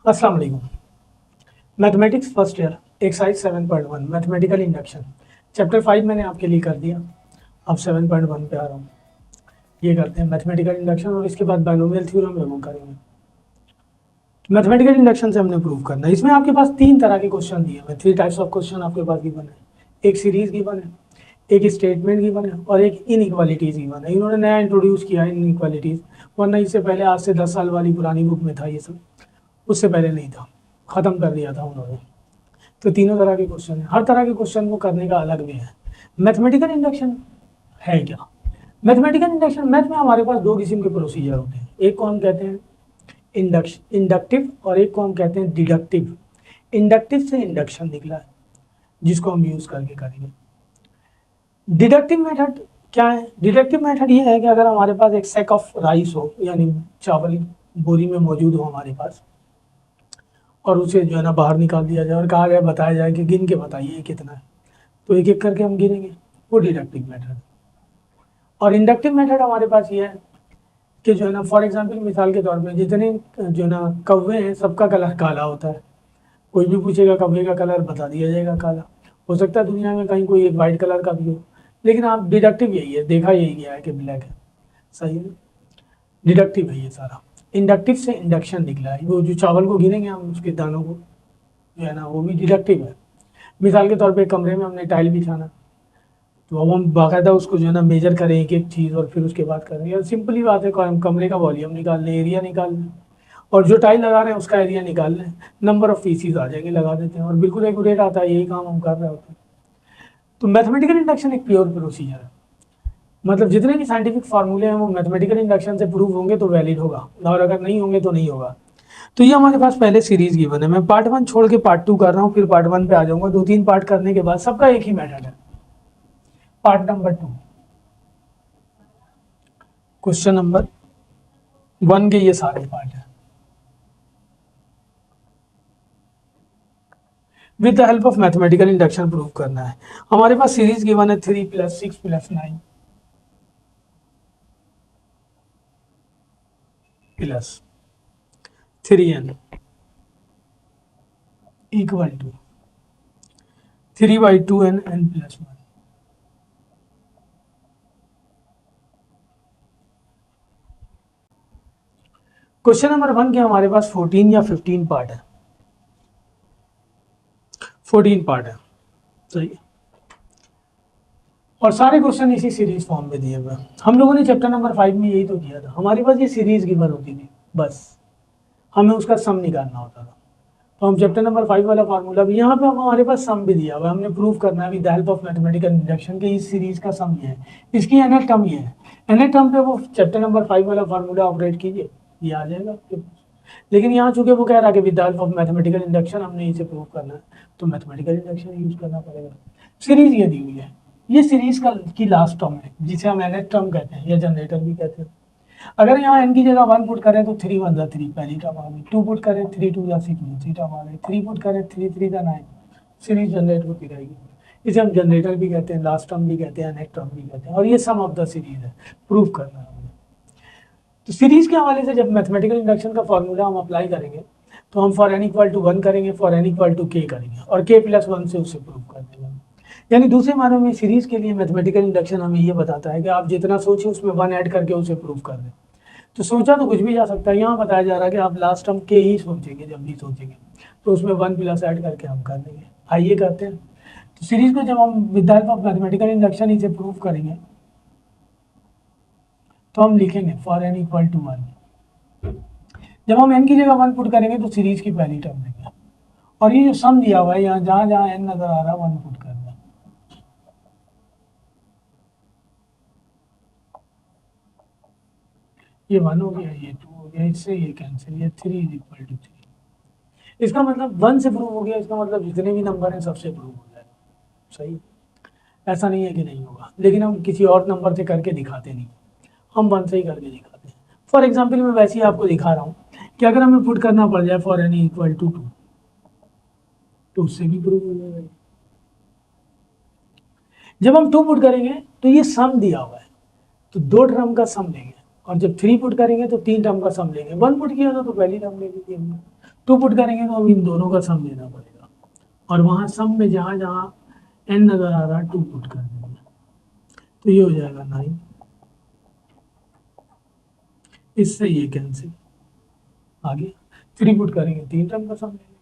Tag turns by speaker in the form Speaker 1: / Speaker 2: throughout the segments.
Speaker 1: अस्सलाम वालेकुम। Mathematics first year exercise 7.1 mathematical induction chapter 5 मैंने आपके लिए कर दिया। अब 7.1 पे आ रहा हूँ। ये करते हैं मैथमेटिकल इंडक्शन और इसके बाद बाइनोमियल थ्योरम हम करेंगे। मैथमेटिकल इंडक्शन से हमने प्रूव करना है। इसमें आपके पास तीन तरह के क्वेश्चन दिए हुए, 3 टाइप्स ऑफ क्वेश्चन आपके पास गिवन है। एक सीरीज गिवन है, एक स्टेटमेंट गिवन है और एक इनइक्वालिटीज गिवन है। इन्होंने नया इंट्रोड्यूस किया है इनइक्वालिटीज, वरना इससे पहले आज से 10 साल वाली पुरानी बुक में था ये सब, उससे पहले नहीं था, ख़त्म कर दिया था उन्होंने। तो तीनों तरह के क्वेश्चन है, हर तरह के क्वेश्चन को करने का अलग वे है। मैथमेटिकल इंडक्शन है क्या? मैथमेटिकल इंडक्शन, मैथ में हमारे पास दो किस्म के प्रोसीजर होते हैं। एक को हम कहते हैं इंडक्टिव और एक को हम कहते हैं डिडक्टिव। इंडक्टिव से इंडक्शन निकला है जिसको हम यूज़ करके करेंगे। डिडक्टिव मेथड क्या है? डिडक्टिव मेथड ये है कि अगर हमारे पास एक सैक ऑफ राइस हो, यानी चावल बोरी में मौजूद हो हमारे पास, और उसे जो है ना बाहर निकाल दिया जाए और कहा जाए, बताया जाए कि गिन के बताइए कितना है, तो एक एक करके हम गिनेंगे, वो डिडक्टिव मेथड। और इंडक्टिव मेथड हमारे पास ये है कि जो है ना, फॉर एग्जांपल मिसाल के तौर पे जितने जो है ना कौवे हैं सबका कलर काला होता है। कोई भी पूछेगा कौवे का कलर, बता दिया जाएगा काला। हो सकता है दुनिया में कहीं कोई एक वाइट कलर का भी हो, लेकिन आप डिडक्टिव यही है, देखा यही गया है कि ब्लैक है। सही है, डिडक्टिव है ये सारा। इंडक्टिव से इंडक्शन निकला है, वो जो चावल को गिनेंगे हम उसके दानों को, जो है ना वो भी डिडक्टिव है। मिसाल के तौर पे कमरे में हमने टाइल बिछाना, तो अब हम बाकायदा उसको जो है ना मेजर करें एक एक चीज़ और फिर उसके बाद करें। यार सिंपल ही बात है, हम कमरे का वॉल्यूम निकाल लें, एरिया निकाल लें, और जो टाइल लगा रहे हैं उसका एरिया निकाल लें, नंबर ऑफ पीसीज आ जाएंगे, लगा देते हैं और बिल्कुल एक्यूरेट आता है। यही काम हम कर रहे होते हैं। तो मैथमेटिकल इंडक्शन एक प्योर प्रोसीजर है, मतलब जितने भी साइंटिफिक फार्मूले हैं वो मैथमेटिकल इंडक्शन से प्रूव होंगे तो वैलिड होगा, और अगर नहीं होंगे तो नहीं होगा। तो ये हमारे पास पहले सीरीज गिवन है। मैं पार्ट 1 छोड़ के पार्ट 2 कर रहा हूँ, फिर पार्ट 1 पे आ जाऊंगा। 2-3 पार्ट करने के बाद सबका एक ही मेथड है। पार्ट नंबर 2, क्वेश्चन नंबर 1 के ये सारे पार्ट है। With the help of mathematical induction prove करना है। हमारे पास सीरीज गिवन है 3 + 6 + 9 + 3n equal to 3/2n n + 1। Question number 1 के हमारे पास 14 या 15 पार्ट है। 14 पार्ट है, सही। और सारे क्वेश्चन इसी सीरीज फॉर्म में दिए हुए हैं। हम लोगों ने चैप्टर नंबर 5 में यही तो किया था। हमारे पास ये सीरीज गिवन होती थी, बस हमें उसका सम निकालना होता था। तो हम चैप्टर नंबर 5 वाला फार्मूला भी यहाँ पे हमारे पास सम भी दिया हुआ है, हमने प्रूव करना है with the help of mathematical induction के इस सीरीज का सम ये है, इसकी nth टर्म ये है। nth टर्म पे वो चैप्टर नंबर 5 वाला फार्मूला ऑपरेट कीजिए, ये आ जाएगा आपके पास। लेकिन यहाँ चूंकि वो कह रहा है कि with the help of mathematical induction हमने इसे प्रूव करना है, तो मैथमेटिकल इंडक्शन यूज करना पड़ेगा। सीरीज ये दी हुई है, ये सीरीज की लास्ट टर्म है जिसे हम nth टर्म कहते हैं या जनरेटर भी कहते हैं। अगर यहाँ n की जगह 1 पुट करें तो 3 × 1 = 3 पहली टर्म आ गई, 2 पुट करें 3 × 2 = 6 दूसरी टर्म आ गई, 3 पुट करें 3 × 3 = 9, सीरीज जनरेट होती रहेगी। इसे हम जनरेटर भी कहते हैं, लास्ट टर्म भी कहते हैं, नेक्स्ट टर्म भी कहते हैं, और ये सम ऑफ द सीरीज है, प्रूव करना है हमें। तो सीरीज के हवाले से जब मैथमेटिकल इंडक्शन का फॉर्मूला हम अप्लाई करेंगे तो हम फॉर n = 1 करेंगे, फॉर n = k करेंगे और k + 1 से उसे प्रूव कर देंगे। यानी दूसरे मानों में सीरीज के लिए मैथमेटिकल इंडक्शन हमें ये बताता है कि आप जितना सोचें उसमें 1 ऐड करके उसे प्रूव कर दें। तो सोचा तो कुछ भी जा सकता है, यहाँ बताया जा रहा है कि आप लास्ट टर्म के ही सोचेंगे, जब भी सोचेंगे तो उसमें 1 प्लस ऐड करके हम कर देंगे। आइए करते हैं। तो सीरीज को जब हम with the help of mathematical induction इसे प्रूव करेंगे तो हम लिखेंगे फॉर n = 1। जब हम n की जगह 1 पुट करेंगे तो सीरीज की पहली टर्म देंगे, और ये जो सम दिया हुआ है यहाँ जहाँ जहाँ n नजर आ रहा है 1 पुट करना। ये 1 हो गया, ये 2 हो गया, इससे ये कैंसिल, ये 3 = 3। इसका मतलब 1 से प्रूव हो गया, इसका मतलब जितने भी नंबर हैं सबसे प्रूव हो जाएगा। सही, ऐसा नहीं है कि नहीं होगा, लेकिन हम किसी और नंबर से करके दिखाते नहीं, हम 1 से ही करके दिखाते हैं। फॉर एग्जाम्पल मैं वैसे ही आपको दिखा रहा हूँ कि अगर हमें पुट करना पड़ जाए फॉर n = 2 तो उससे भी प्रूव हो जाएगा। जब हम 2 पुट करेंगे तो ये सम दिया हुआ है, तो 2 टर्म का सम लेंगे, और जब 3 पुट करेंगे तो 3 टर्म का सम लेंगे। 1 पुट किया था तो पहली टर्म ले लीजिए हमने, टू पुट करेंगे तो हम इन दोनों का सम लेना पड़ेगा, और वहाँ सम में जहाँ जहाँ n नज़र आ रहा है टू पुट कर देंगे, तो ये हो जाएगा 9, इससे ये कैंसिल, आगे 3 पुट करेंगे 3 टर्म का सम लेंगे,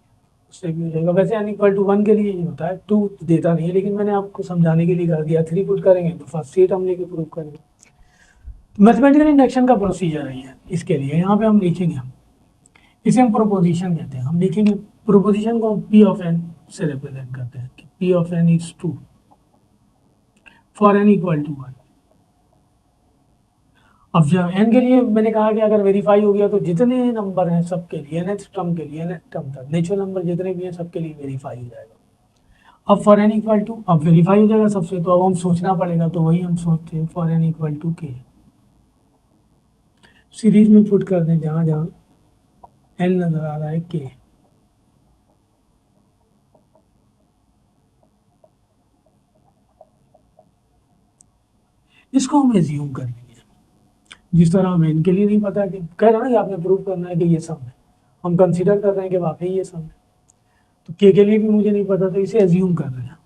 Speaker 1: उससे भी हो जाएगा। वैसे n इक्वल टू 1 के लिए ये होता है, 2 देता नहीं है, लेकिन मैंने आपको समझाने के लिए कर दिया। 3 पुट करेंगे तो फर्स्ट 3 टर्म लेके प्रूव करेंगे। मैथमेटिकल इंडक्शन का प्रोसीजर है ये। इसके लिए यहाँ पे हम लिखेंगे, इसे हम प्रोपोजिशन कहते हैं। हम लिखेंगे प्रोपोजिशन को P ऑफ n से रिप्रेजेंट करते हैं कि P of n is 2 for n equal to 1। अब जब n के लिए मैंने कहा कि अगर वेरीफाई हो गया तो जितने नंबर हैं सबके लिए, nth टर्म के लिए, nth टर्म तक नेचुरल नंबर जितने भी हैं सबके लिए वेरीफाई हो जाएगा। अब फॉर n इक्वल टू, अब वेरीफाई हो जाएगा सबसे, तो अब हम सोचना पड़ेगा, तो वही हम सोचते हैं for n equal to k, series में पुट कर दें जहाँ जहाँ n नजर आ रहा है k। इसको हम एज्यूम कर लेंगे, जिस तरह हमें इनके लिए नहीं पता कि कह रहा ना कि आपने प्रूव करना है कि ये सम है, हम कंसीडर कर रहे हैं कि वाकई ये सम है, तो के लिए भी मुझे नहीं पता, तो इसे एज्यूम कर रहे हैं।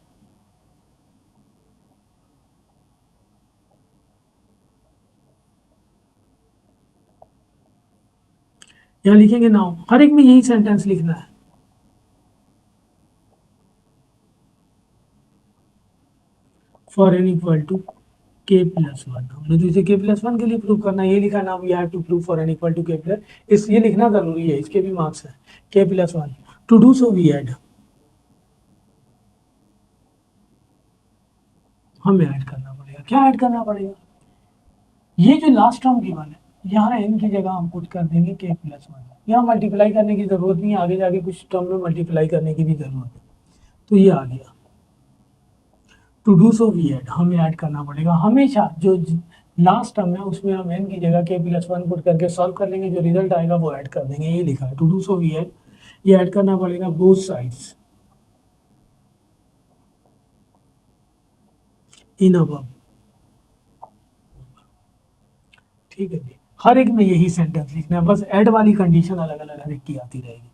Speaker 1: यहाँ लिखेंगे नाउ, हर एक में यही सेंटेंस लिखना है। For n equal to k plus 1, हमने तो इसे k प्लस 1 के लिए प्रूव करना है, ये लिखा now we have to prove for n equal to k plus, इस ये लिखना जरूरी है, इसके भी मार्क्स हैं। k plus 1 to do so we add, हमें ऐड करना पड़ेगा। क्या ऐड करना पड़ेगा? ये जो लास्ट टर्म गिवन है, यहाँ n की जगह हम पुट कर देंगे k प्लस 1। यहाँ मल्टीप्लाई करने की जरूरत नहीं है, आगे जाके कुछ टर्म में मल्टीप्लाई करने की भी जरूरत है, तो ये आ गया। To do so we add, हमें ऐड करना पड़ेगा हमेशा, जो लास्ट टर्म है उसमें हम n की जगह k प्लस 1 पुट करके सॉल्व कर लेंगे, जो रिजल्ट आएगा वो ऐड कर देंगे, ये लिखा है to do so we add. ये ऐड करना पड़ेगा बोथ साइड्स इन अबव, ठीक है जी। हर एक में यही सेंटेंस लिखना है, बस ऐड वाली कंडीशन अलग अलग हर एक की आती रहेगी।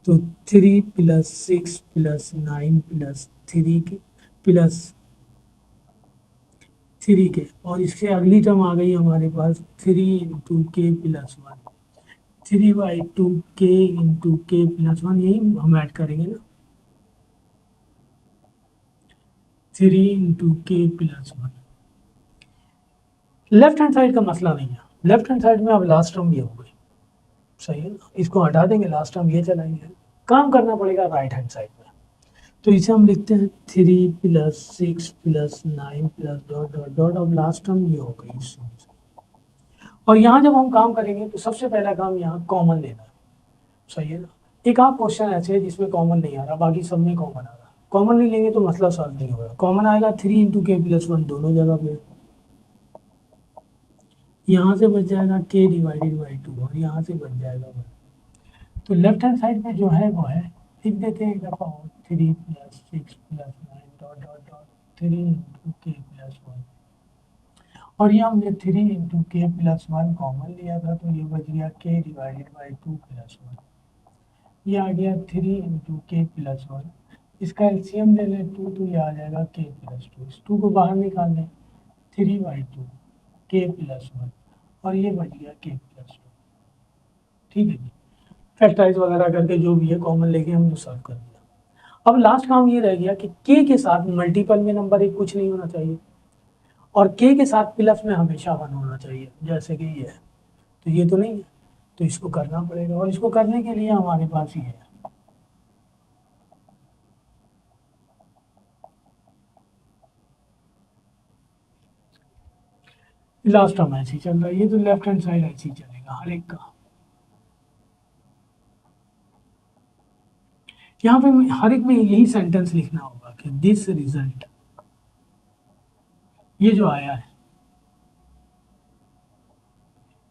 Speaker 1: तो 3 प्लस 6 प्लस 9 प्लस 3 के प्लस 3 के, और इससे अगली टर्म आ गई हमारे पास 3 इंटू के प्लस 1, 3/2 के इंटू के प्लस 1, यही हम ऐड करेंगे ना, 3 into k plus 1। Left hand side का मसला नहीं है, लेफ्ट हैंड साइड में अब लास्ट टर्म ये हो गई, सही है ना, इसको हटा देंगे, लास्ट टर्म ये चलाएंगे, काम करना पड़ेगा राइट हैंड साइड में। तो इसे हम लिखते हैं 3 plus 6 plus 9 plus dot dot dot, अब लास्ट टर्म ये हो गई। और यहाँ जब हम काम करेंगे तो सबसे पहला काम यहाँ कॉमन लेना है, सही है ना। एक आध क्वेश्चन ऐसे है जिसमें कॉमन नहीं आ रहा, बाकी सब में कॉमन आ रहा। कॉमन नहीं लेंगे तो मसला सॉल्व नहीं होगा। कॉमन आएगा 3 इंटू के प्लस 1 दोनों जगह पे, यहाँ से बच जाएगा k डिवाइडेड बाई 2, और यहाँ से बच जाएगा 1। तो लेफ्ट हैंड साइड में जो है वो है, लिख देते हैं एक दफ़ा और, 3 plus 6 plus 9 dot dot dot 3 into k plus 1, और ये हमने 3 इंटू के प्लस 1 कॉमन लिया था, तो ये बच गया k डिवाइडेड बाई 2 प्लस 1। ये आ गया 3 इंटू के प्लस 1, इसका एलसीएम ले लें 2, तो ये आ जाएगा k प्लस 2, इस 2 को बाहर निकाल लें, 3/2 k प्लस 1, और ये बच गया k प्लस 2। ठीक है जी, फैक्टराइज वगैरह करके जो भी है कॉमन लेके हमने सॉल्व कर दिया। अब लास्ट काम ये रह गया कि k के साथ मल्टीपल में नंबर एक कुछ नहीं होना चाहिए, और k के साथ प्लस में हमेशा 1 होना चाहिए, जैसे कि ये है, तो ये तो नहीं है, तो इसको करना पड़ेगा, और इसको करने के लिए हमारे पास ये है, लास्ट टर्म ऐसे ही चल रहा है, ये तो लेफ्ट हैंड साइड ऐसे ही चलेगा हर एक का। यहाँ पे हर एक में यही सेंटेंस लिखना होगा कि दिस रिजल्ट, ये जो आया है,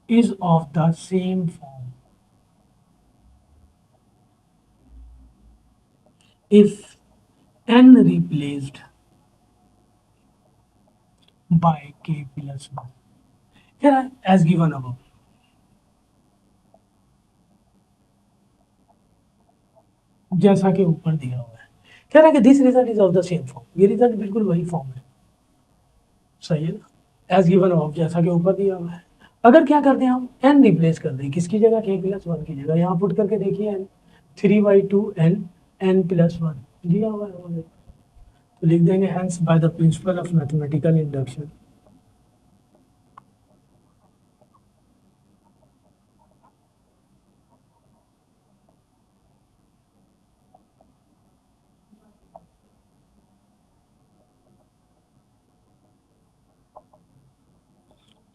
Speaker 1: is of the same form if n replaced by k plus 1, here as given above। जैसा कि ऊपर दिया हुआ है। कह रहा है कि this result is of the same form, ये रिजल्ट बिल्कुल वही फॉर्म है, सही है ना, एज गिवन ऑफ, जैसा कि ऊपर दिया हुआ है। अगर क्या करते हैं हम एन रिप्लेस कर दें, किसकी जगह, के प्लस वन की जगह, यहाँ पुट करके देखिए n, 3/2 n n plus one दिया हुआ है हमारे। तो लिख देंगे hence by the principle of mathematical induction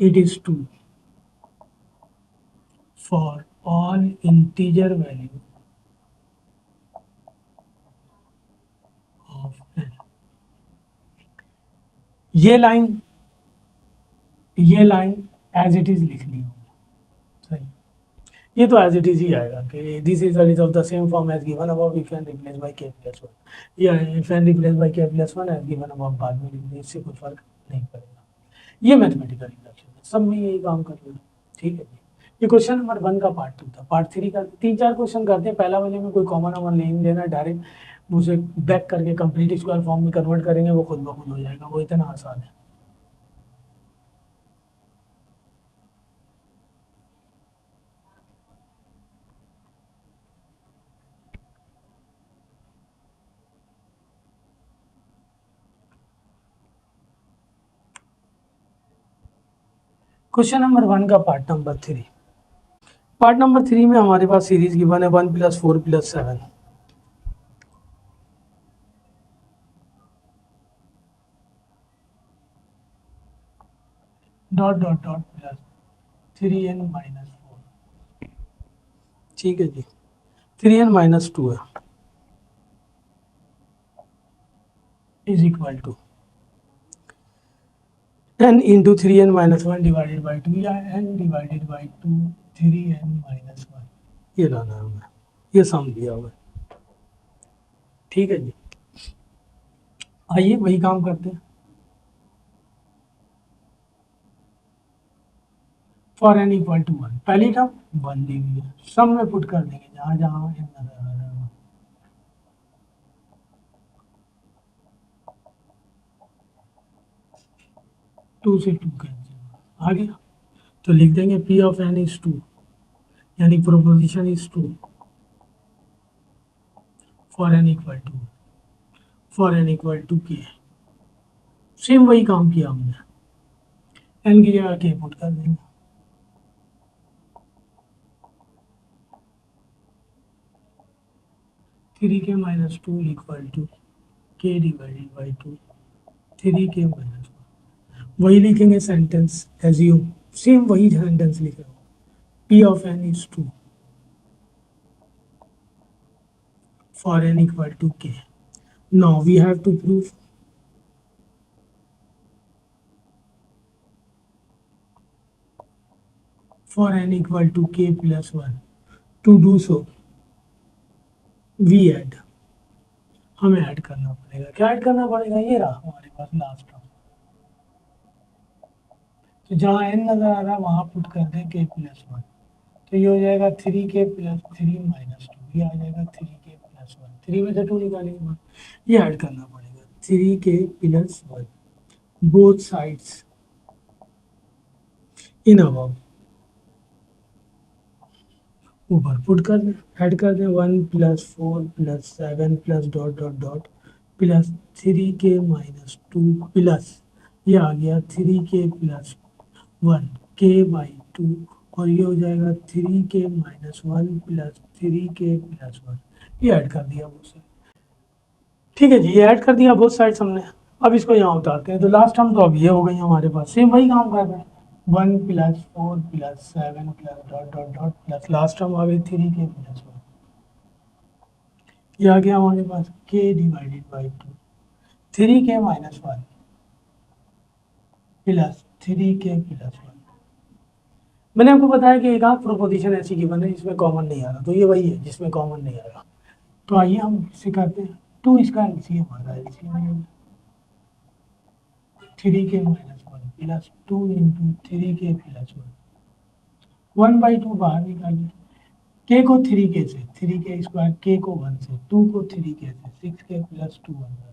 Speaker 1: it is true for all integer value of n। ये लाइन एज इट इज लिखनी होगी, सही। ये तो एज इट इज ही आएगा कि this is of the same form as given above if n replace by k plus one, या if n replace by k plus one as given above बाद में लिख दें, इससे कोई फर्क नहीं पड़ेगा। ये मैथमेटिकल इंडक्शन है, सब में यही काम कर लेना, ठीक है जी। ये क्वेश्चन नंबर 1 का पार्ट 2 था। पार्ट 3 का 3-4 क्वेश्चन करते हैं, पहला वाले में कोई कॉमन अमन नहीं लेना, डायरेक्ट उसे बैक करके कंप्लीट स्क्वायर फॉर्म में कन्वर्ट करेंगे, वो खुद ब खुद हो जाएगा, वो इतना आसान है। क्वेश्चन नंबर 1 का पार्ट नंबर 3। पार्ट नंबर 3 में हमारे पास सीरीज गिवन है 1 + 4 + 7 dot dot dot plus 3n - 4, ठीक है जी। 3n - 2 है is equal to n into 3n - 1 divided by 2, या n डिवाइडेड बाई 2 3n - 1, ये लाना है हमें, ये सम दिया हुआ है, ठीक है जी। आइए वही काम करते हैं। फॉर n इक्वल टू 1, पहली टर्म 1 दी हुई है, सम में पुट कर देंगे जहाँ जहाँ n नजर आ रहा है। 2 से 2 कैंसिल आ गया, तो लिख देंगे P ऑफ n इज 2, यानी proposition is 2 for n equal to k। Same वही काम किया हमने, n की जगह k पुट कर देंगे, three k minus two equal to k divided by 2 3k - 1, वही लिखेंगे सेंटेंस एज्यूम, सेम वही सेंटेंस लिख रहा हूँ, P of n is 2 for n equal to k। Now we have to prove for n equal to k + 1। To do so we add, हमें add करना पड़ेगा, क्या ऐड करना पड़ेगा, ये रहा हमारे पास लास्ट टर्म, तो जहाँ n नजर आ रहा है वहाँ पुट कर दें k + 1, तो ये हो जाएगा 3k + 3 - 2, ये आ जाएगा 3k + 1, 3 में से 2 निकालेंगे, ये ऐड करना पड़ेगा 3k + 1 both sides in above, ऊपर पुट कर दें, ऐड कर दें 1 + 4 + 7 plus dot dot dot plus 3k - 2 plus ये आ गया 3k + 1 k/2, और ये हो जाएगा 3k - 1 प्लस 3k + 1, ये ऐड कर दिया बहुत साइड, ठीक है जी, ये ऐड कर दिया बहुत साइड्स हमने। अब इसको यहाँ उतारते हैं, तो लास्ट टर्म तो अब ये हो गई हमारे पास, सेम वही काम कर रहे हैं, 1 + 4 + 7 plus dot dot dot plus last term आ गई 3k + 1, ये आ गया हमारे पास k divided by 2 3k - 1 plus 3k + 1। मैंने आपको बताया कि एक आध प्रोपोजिशन ऐसी गिवन है जिसमें कॉमन नहीं आ रहा, तो ये वही है जिसमें कॉमन नहीं आ रहा। तो आइए हम इसे करते हैं, 2 इसका एलसीएम आ रहा है, LCM 3k - 1 plus 2 into 3k + 1, 1/2 बाहर निकालिए, के को 3k से, 3k स्क्वायर, के को 1 से, 2 को 3k से, 6k प्लस 2 1।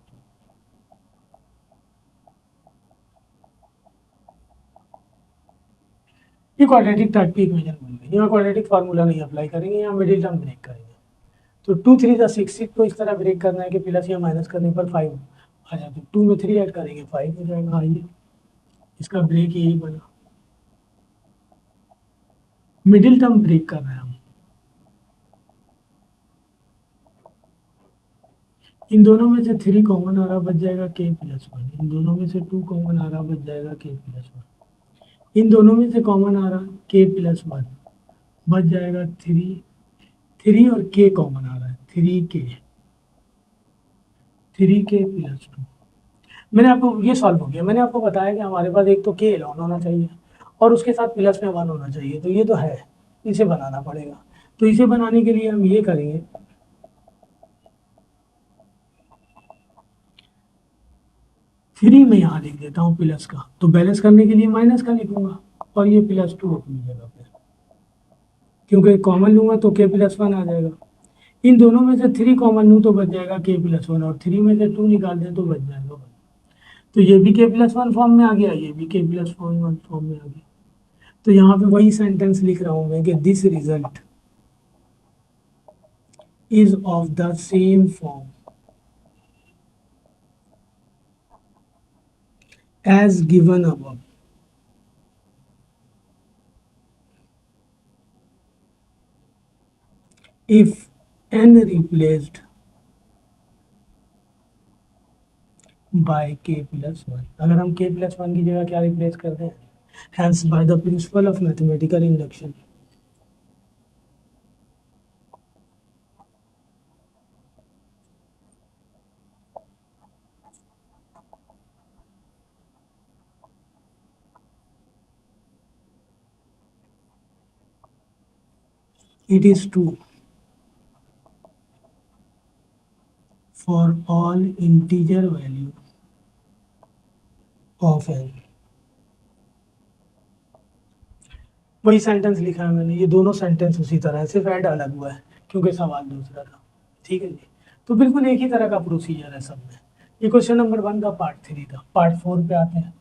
Speaker 1: ये क्वाड्रेटिक टाइप की इक्वेशन बन गई। यहाँ क्वाड्रेटिक फार्मूला नहीं अप्लाई करेंगे, यहाँ मिडिल टर्म ब्रेक करेंगे। तो 2 3 जा 6 को इस तरह ब्रेक करना है कि प्लस या माइनस करने पर 5 आ जाते, 2 में 3 ऐड करेंगे 5 हो जाएगा। आइए इसका ब्रेक यही बना, मिडिल टर्म ब्रेक कर रहे हैं हम। इन दोनों में से 3 कॉमन आ रहा, बच जाएगा k प्लस 1। इन दोनों में से 2 कॉमन आ रहा, बच जाएगा k प्लस 1। इन दोनों में से कॉमन आ रहा k प्लस 1, बच जाएगा 3 और k कॉमन आ रहा है 3k प्लस 2। मैंने आपको ये सॉल्व हो गया। मैंने आपको बताया कि हमारे पास एक तो k एलॉन होना चाहिए और उसके साथ प्लस में 1 होना चाहिए, तो ये तो है, इसे बनाना पड़ेगा। तो इसे बनाने के लिए हम ये करेंगे, 3 में यहाँ लिख देता हूँ प्लस का, तो बैलेंस करने के लिए माइनस का लिखूंगा और ये प्लस 2 अपनी जगह पे, क्योंकि कॉमन लूंगा तो k प्लस 1 आ जाएगा। इन दोनों में से 3 कॉमन लूँ तो बच जाएगा k प्लस 1, और 3 में से 2 निकाल दें तो बच जाएगा 1। तो ये भी k प्लस 1 फॉर्म में आ गया, ये भी k प्लस 1 फॉर्म में आ गया। तो यहाँ पे वही सेंटेंस लिख रहा हूँ मैं कि this result is of the same form as given above. If n replaced by k plus 1, अगर हम k plus 1 की जगह क्या रिप्लेस करते हैं, hence by the principle of mathematical induction it is true for all integer value of n। वही sentence लिखा है मैंने, ये दोनों सेंटेंस उसी तरह है, सिर्फ ऐड अलग हुआ है क्योंकि सवाल दूसरा था। ठीक है जी, तो बिल्कुल एक ही तरह का प्रोसीजर है सब में। ये क्वेश्चन नंबर 1 का पार्ट 3 था। पार्ट 4 पे आते हैं।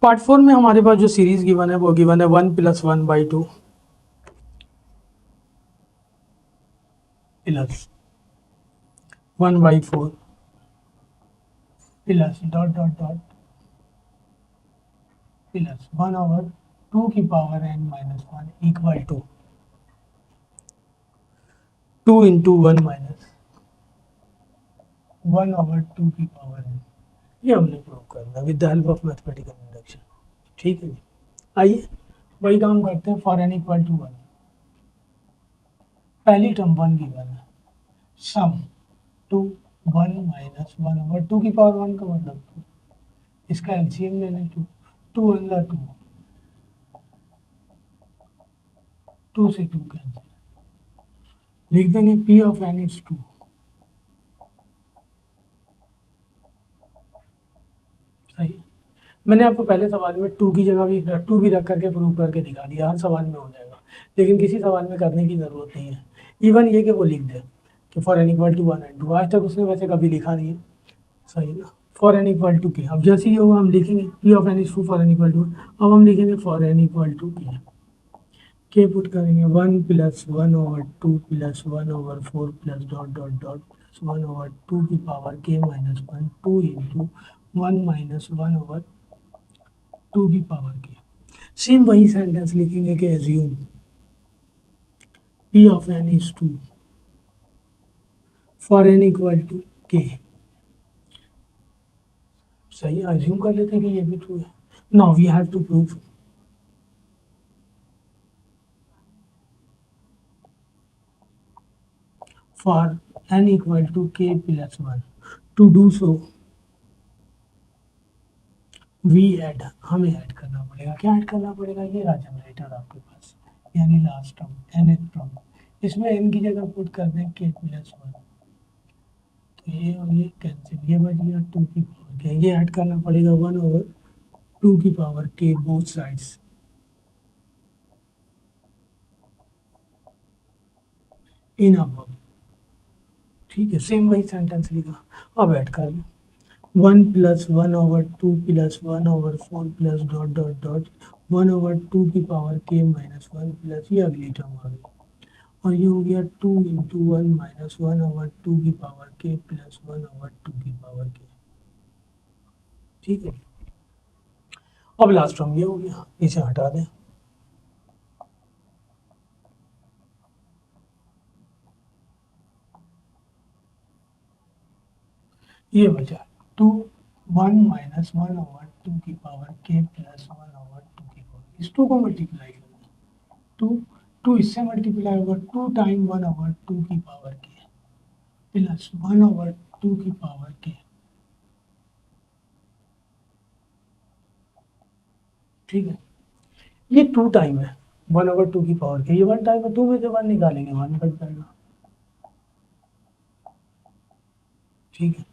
Speaker 1: पार्ट 4 में हमारे पास जो सीरीज गिवन है वो गिवन है 1 + 1/2 plus 1/4 plus dot dot dot plus 1/2 की power n minus 1 equal to 2 × 1 minus 1/2 की पावर n। ये हमने प्रूव करना with the help of mathematical induction. ठीक है जी, आइए वही काम करते हैं। फॉर n इक्वल टू 1, पहली टर्म 1 गिवन है, सम 2 1 माइनस 1/2 की पावर 1 का मतलब 2, इसका एलसीएम लेना 2, 2 अंदर 2, 2 से 2 कैंसिल, लिख देंगे p ऑफ n इज 2। सही, मैंने आपको पहले सवाल में 2 की जगह भी 2 भी रख करके प्रूव करके दिखा दिया, हर सवाल में हो जाएगा, लेकिन किसी सवाल में करने की ज़रूरत नहीं है। इवन ये कि वो लिख दे कि for n equal to 1 and 2, आज तक उसने वैसे कभी लिखा नहीं है। सही ना, for n equal to k, अब जैसे ही होगा हम लिखेंगे p of n is 2 for n equal to, अब हम लिखेंगे for n equal to k put करेंगे 1 + 1/2 plus 1/4 plus dot dot dot plus 1/2 की पावर k माइनस 1, 2 × 1 माइनस 1/2 की पावर k। सेम वही सेंटेंस लिखेंगे कि assume p of n is 2 for n equal to k। सही, एज्यूम कर लेते हैं कि ये भी ट्रू है। Now we have to prove for n equal to k plus 1। To do so we add, हमें ऐड करना पड़ेगा। क्या ऐड करना पड़ेगा, ये रहा जनरेटर आपके पास, यानी लास्ट टर्म nth टर्म, इसमें n की जगह पुट कर दें k plus 1, तो ये और ये कैंसिल, ये बच गया 2 की पावर k। ये ऐड करना पड़ेगा 1/2 की power k both sides. In above, ठीक है, सेम वही सेंटेंस लिखा। अब ऐड कर लो, 1+1/2+1/4 प्लस डॉट डॉट डॉट 1/2 की पावर k माइनस 1 प्लस ये अगली टर्म आ गई, और ये हो गया 2 × 1 माइनस 1/2 की पावर k प्लस 1/2 की पावर k, ठीक है। अब लास्ट टर्म ये हो गया, इसे हटा दें, ये बचा 2 1 माइनस 1/2 की पावर k प्लस 1/2 की पावर, इस 2 को मल्टीप्लाई करना, 2 2 इससे मल्टीप्लाई होगा 2 टाइम 1/2 की पावर k प्लस 1/2 की पावर k, ठीक है। ये 2 टाइम है 1/2 की पावर k, ये 1 टाइम है, 2 में से 1 निकालेंगे 1 कट जाएगा, ठीक है।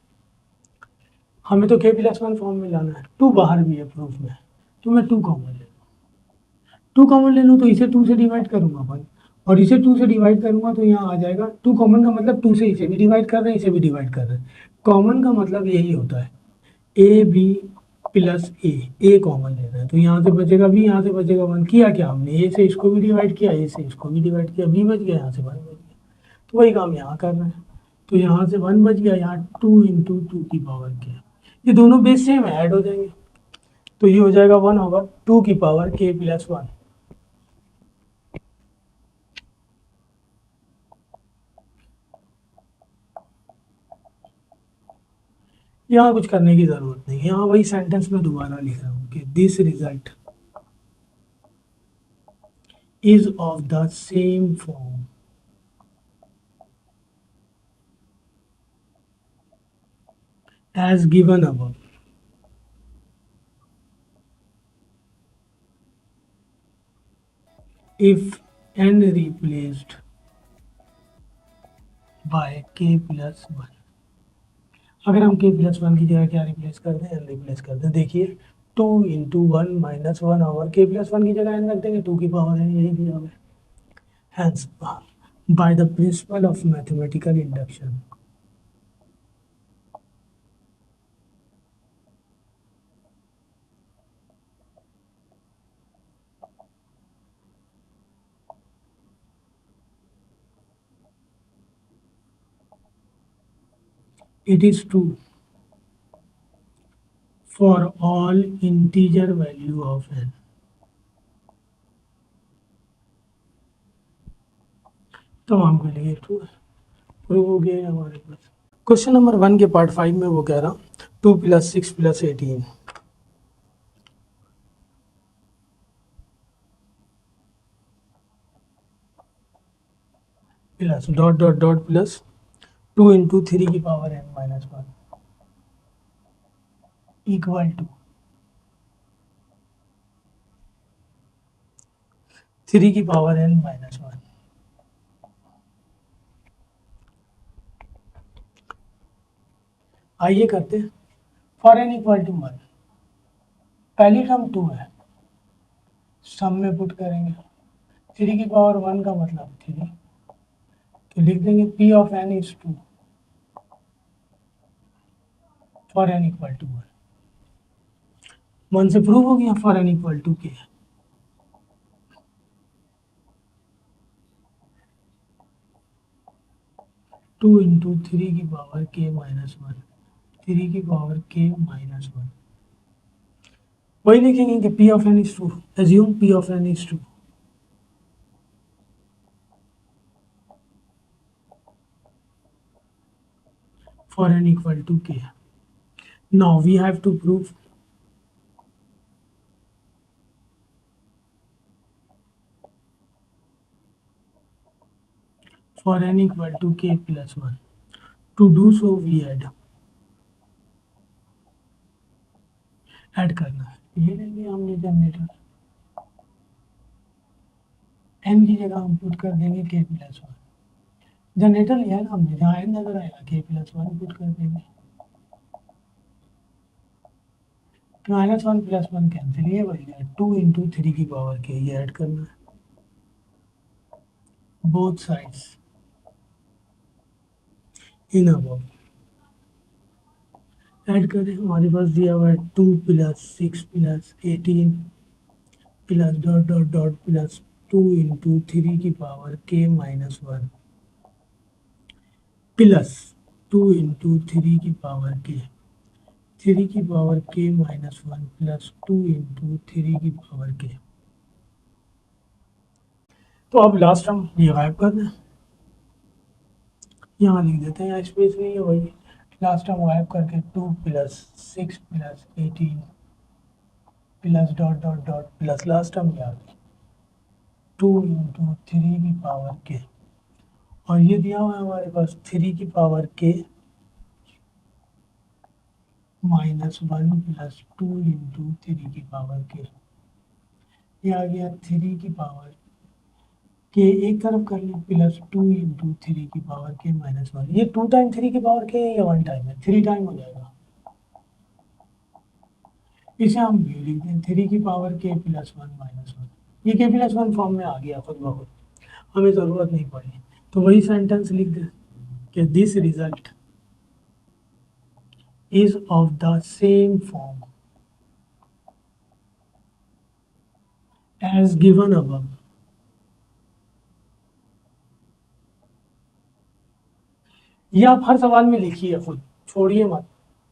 Speaker 1: हमें तो k प्लस 1 फॉर्म में लाना है, 2 बाहर भी है प्रूफ में, तो मैं 2 कॉमन ले लूँ, 2 कॉमन ले लूँ तो इसे 2 से डिवाइड करूँगा भाई, और इसे 2 से डिवाइड करूँगा तो यहाँ आ जाएगा 2 कॉमन का मतलब 2 से इसे भी डिवाइड कर रहे हैं, इसे भी डिवाइड कर रहे हैं, कॉमन का मतलब यही होता है a b plus a common लेना है, तो यहाँ से बचेगा बी, यहाँ से बचेगा 1, किया क्या हमने, ए से इसको भी डिवाइड किया, ए से इसको भी डिवाइड किया, बी बच गया, यहाँ से 1 बच गया, तो वही काम यहाँ कर रहे हैं, तो यहाँ से 1 बच गया, यहाँ 2 × 2 की पावर k, ये दोनों बेस सेम ऐड हो जाएंगे, तो ये हो जाएगा 1/2 की पावर k प्लस 1। यहाँ कुछ करने की जरूरत नहीं, यहाँ वही सेंटेंस में दोबारा लिख रहा हूँ कि this result is of the same form as given above, if n replaced by k plus 1, अगर हम k प्लस 1 की जगह क्या रिप्लेस कर दें, n रिप्लेस कर दें, देखिए 2 × 1 माइनस 1 ओवर k प्लस 1 की जगह n रख देंगे, 2 की पावर n यही दिया हुआ है, hence by the principle of mathematical induction it is true for all integer value of n, तमाम के लिए ट्रू है, प्रूव हो गया हमारे पास। क्वेश्चन नंबर 1 के पार्ट 5 में वो कह रहा 2 + 6 + 18 plus dot dot dot plus 2 × 3 की power n minus 1 equal to 3 की पावर n माइनस 1। आइए करते हैं फॉर n इक्वल टू 1, पहली टर्म 2 है, सम में पुट करेंगे, 3 की पावर 1 का मतलब 3, तो लिख देंगे p of n is 2 for n equal to 1, 1 से प्रूव हो गया for n equal to k, two into 3 की पावर k माइनस 1, 3 की पावर k माइनस 1, वही लिखेंगे कि p of n is 2, assume p of n is 2, for n equal to k. Now we have to prove for n equal to k plus 1. To do so we add करना है, ये ले लिया हमने generator, n की जगह हम put कर देंगे k प्लस 1, जनरेटर लिया है ना हमने, जहाँ n नजर आएगा k प्लस 1 पुट कर देंगे, माइनस 1 प्लस 1 कैंसिल, ये बन गया 2 × 3 की पावर k, ये ऐड करना है both sides, in above add करें, हमारे पास दिया हुआ है 2 plus 6 plus 18 plus dot dot dot plus 2 into 3 की power k minus 1 plus 2 into 3 की पावर k, 3 की power k minus 1 plus 2 into 3 की पावर k। तो अब लास्ट टर्म ये गायब कर दें, यहाँ लिख देते हैं, यहाँ स्पेस नहीं है वही लास्ट टर्म गायब करके 2 plus 6 plus 18 plus dot dot dot plus last term ये आ गई 2 इंटू 3 की पावर के, और ये दिया हुआ है हमारे पास 3 की power k minus 1 plus 2 into 3 की पावर के। ये आ गया 3 की पावर के एक तरफ कर लें प्लस 2 इंटू 3 की पावर के माइनस 1। ये 2 टाइम 3 की पावर के है या 1 टाइम है? 3 टाइम हो जाएगा। इसे हम ये लिख दें 3 की पावर के प्लस 1 माइनस 1। ये के प्लस 1 फॉर्म में आ गया खुद ब खुद, हमें ज़रूरत नहीं पड़ी। तो वही सेंटेंस लिख दें कि this result is of the same form as given above. ये आप हर सवाल में लिखिए खुद, छोड़िए मत,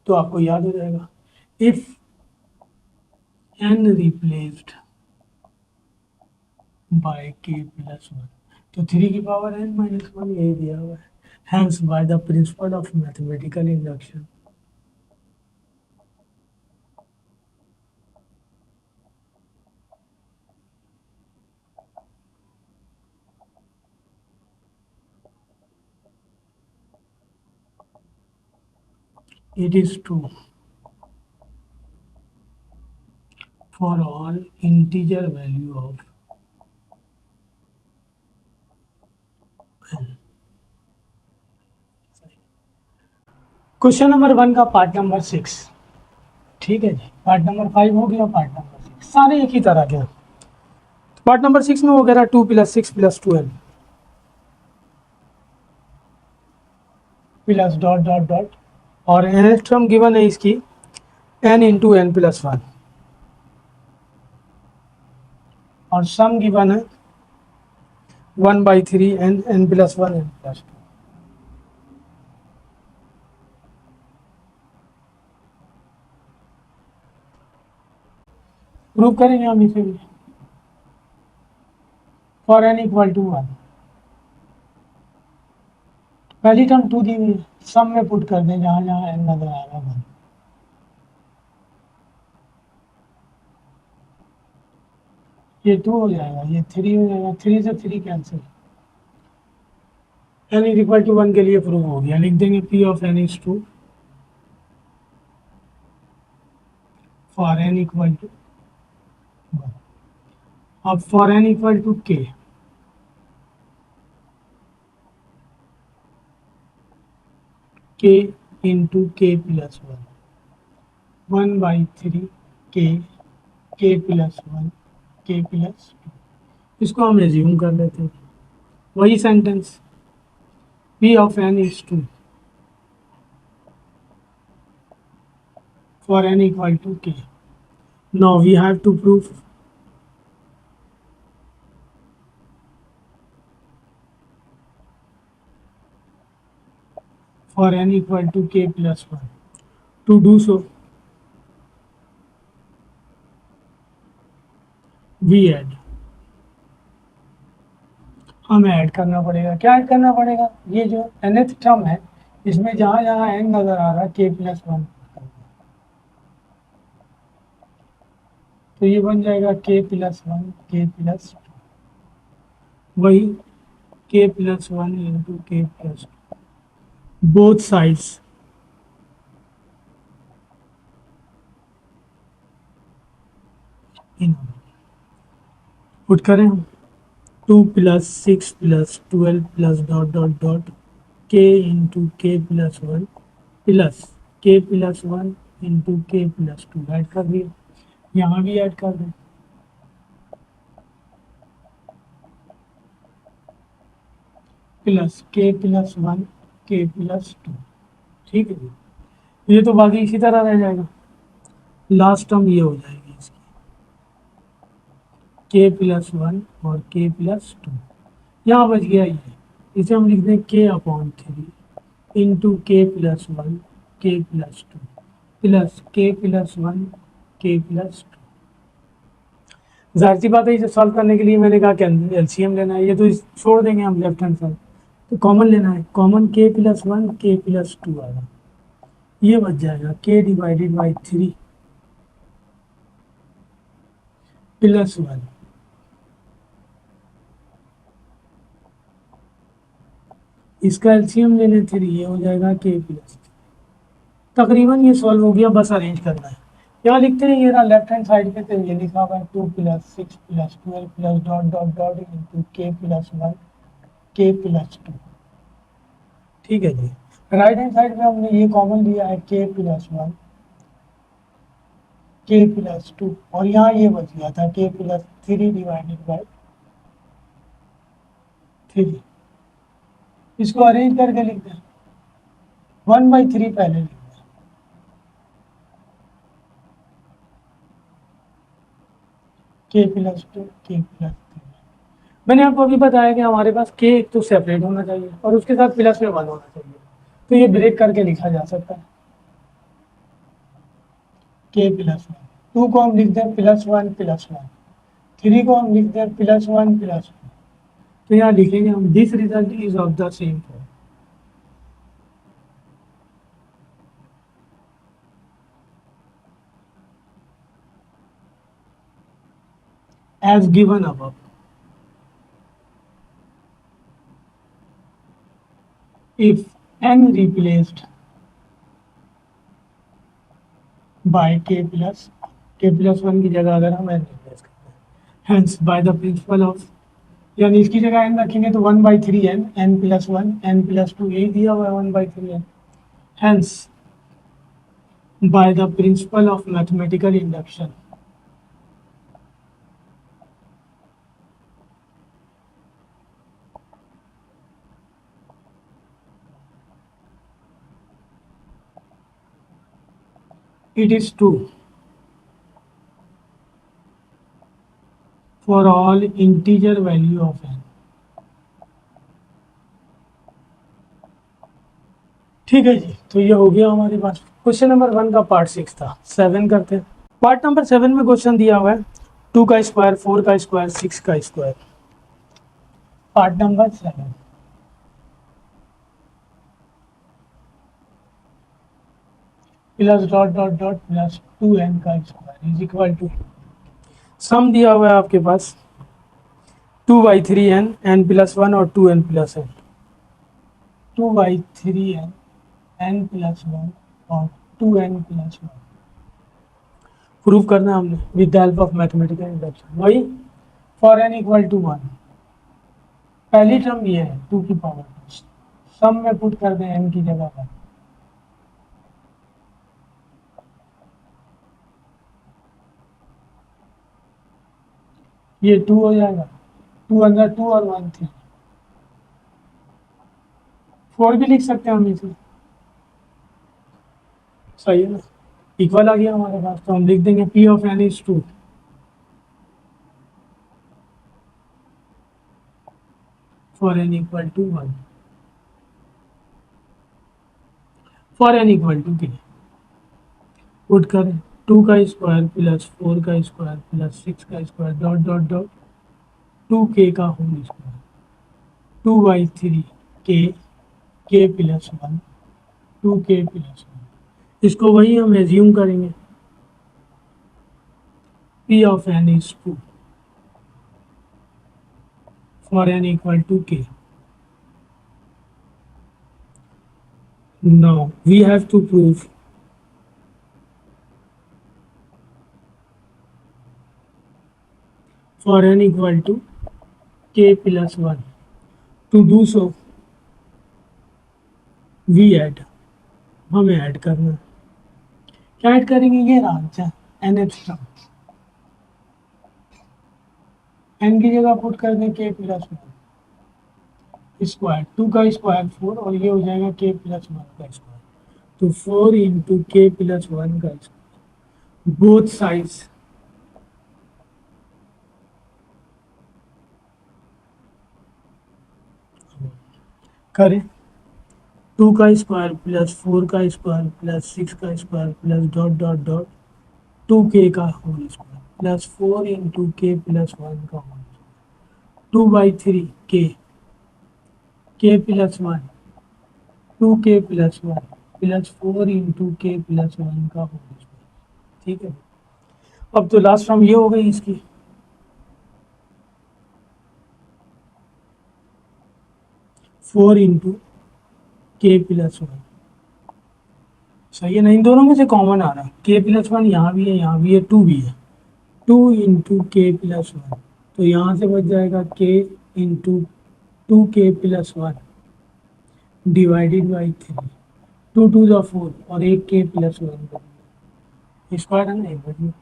Speaker 1: तो आपको याद हो जाएगा। If n replaced by k plus 1, तो 3 की पावर n माइनस 1 यही दिया हुआ है। Hence by the principle of mathematical induction it is true for all integer value of n। Question number 1 का पार्ट नंबर 6, ठीक है जी। पार्ट नंबर 5 हो गया, पार्ट नंबर 6 सारे एक ही तरह के हैं। पार्ट नंबर 6 में वो कह रहा है 2 plus 6 plus 12 plus dot dot dot, और nth टर्म गिवन है इसकी n इंटू एन प्लस 1, और सम गिवन है 1/3 n plus 1 n plus 2। Prove करेंगे हम इसे भी। फॉर n इक्वल टू 1, पहली टर्म 2 दी हुई है, सम में पुट कर दें जहां जहां n नजर आएगा 1। ये 2 हो जाएगा, ये 3 हो जाएगा, 3 से 3 cancel. n is equal to 1 के लिए प्रूव हो गया। लिख देंगे p of n is 2 for n equal to 1। अब for n equal to k, k into k plus 1, 1/3 k plus 1 k plus 2। इसको हम एज्यूम कर लेते हैं, वही sentence p of n is 2 for n equal to k। Now we have to prove for n equal to k plus 1। To do so, we add, हमें add करना पड़ेगा। क्या ऐड करना पड़ेगा? ये जो nth टर्म है इसमें जहाँ जहाँ n नज़र आ रहा है k प्लस 1, तो ये बन जाएगा k प्लस 1 k प्लस 2, वही k plus 1 into k plus 2, both sides in put करें हम। 2 plus 6 plus 12 plus dot dot dot k into k plus 1 plus k plus 1 into k plus 2 add कर दिया, यहाँ भी ऐड कर दें। Plus k plus 1 के प्लस टू। ठीक है जी, ये तो बाकी इसी तरह रह जाएगा। लास्ट टर्म ये हो जाएगी इसकी के प्लस वन और के प्लस टू। यहाँ बच गया ये, इसे हम लिख दें के upon three into k plus one के plus two plus k plus one के प्लस टू। जाहिर सी बात है, इसे सॉल्व करने के लिए मैंने कहा कि एलसीएम लेना है, ये तो छोड़ देंगे हम लेफ्ट हैंड साइड, तो कॉमन लेना है। कॉमन के प्लस वन के प्लस टू आएगा, ये बच जाएगा के divided by three plus one. इसका एलसीएम लेने थ्री, ये हो जाएगा के प्लस। तकरीबन ये सॉल्व हो गया, बस अरेंज करना है। यहाँ लिखते हैं, ये रहा लेफ्ट हैंड साइड पे, तो ये लिखा हुआ है 2 plus 6 plus 12 plus dot dot dot into k plus one के प्लस टू। ठीक है जी, राइट हैंड साइड में हमने ये कॉमन लिया है के प्लस वन के प्लस टू, और यहाँ ये बच गया था के plus three divided by three. इसको अरेंज करके लिखते हैं, 1/3 पहले लिखते हैं, के plus two k plus three. मैंने आपको अभी बताया कि हमारे पास के एक तो सेपरेट होना चाहिए और उसके साथ प्लस में वन होना चाहिए, तो ये ब्रेक करके लिखा जा सकता है के प्लस वन। टू को हम लिख दें plus one plus one, three को हम लिख दें प्लस वन प्लस वन। तो यहाँ लिखेंगे हम this result is of the same form as given above. If n replaced by k plus one की जगह अगर हम n रिप्लेस करते हैं, hence by the principle of, यानी इसकी जगह n रखेंगे तो 1/3n n plus one n plus two, यही दिया हुआ है 1/3n। hence by the principle of mathematical induction, it is true for all integer value of n। ठीक है जी, तो ये हो गया हमारे पास क्वेश्चन नंबर 1 का पार्ट 6 था। 7 करते हैं। पार्ट नंबर 7 में क्वेश्चन दिया हुआ है 2 का स्क्वायर 4 का स्क्वायर 6 का square. Part number 7, plus dot dot dot plus 2n का स्क्वायर इज इक्वल टू, सम दिया हुआ है आपके पास 2/3n n प्लस वन और 2n plus n, 2/3n n plus one और 2n प्लस वन। प्रूव करना है हमने with the help of mathematical induction. वही फॉर n इक्वल टू 1, पहली टर्म ये है 2 की पावर, सम में पुट कर दें n की जगह पर, ये 2 हो जाएगा, 2 अंदर 2 और 1 3, 4 भी लिख सकते हैं हम इसे, सही है ना, इक्वल आ गया हमारे पास। तो हम लिख देंगे P of n is 2 for n equal to 1, for n equal to k put करें 2 का स्क्वायर प्लस 4 का स्क्वायर प्लस 6 का square dot dot dot 2k का whole square, 2/3 k plus one 2k plus one. इसको वही हम assume करेंगे P of n is 2 for n equal to k. Now we have to prove for n equal to k plus 1. To do so we add, हमें add करना है। क्या add करेंगे, ये रहा आंसर nth टर्म, n की जगह put कर दें k प्लस 1, स्क्वायर, 2 का स्क्वायर 4 और ये हो जाएगा k प्लस 1 का स्क्वायर, तो 4 इंटू के प्लस 1 का स्क्वायर, बोथ साइड्स करें, 2 का स्क्वायर प्लस 4 का स्क्वायर प्लस 6 का square plus dot dot dot 2k का whole square plus 4 into k plus 1 का होल, 2/3 के plus 1, 2k plus 1 plus 4 into k plus 1 का होल स्क्वायर। ठीक है, अब तो लास्ट टर्म ये हो गई इसकी, 4 इंटू के प्लस 1, सही है ना, इन दोनों में से कॉमन आ रहा है, के प्लस 1 यहाँ भी है, यहाँ भी है, 2 भी है, 2 इंटू के प्लस 1, तो यहाँ से बच जाएगा के into 2k plus 1 divided by 3, 2 2 जा 4 और एक के प्लस 1 स्क्वायर है ना, एक बच गया।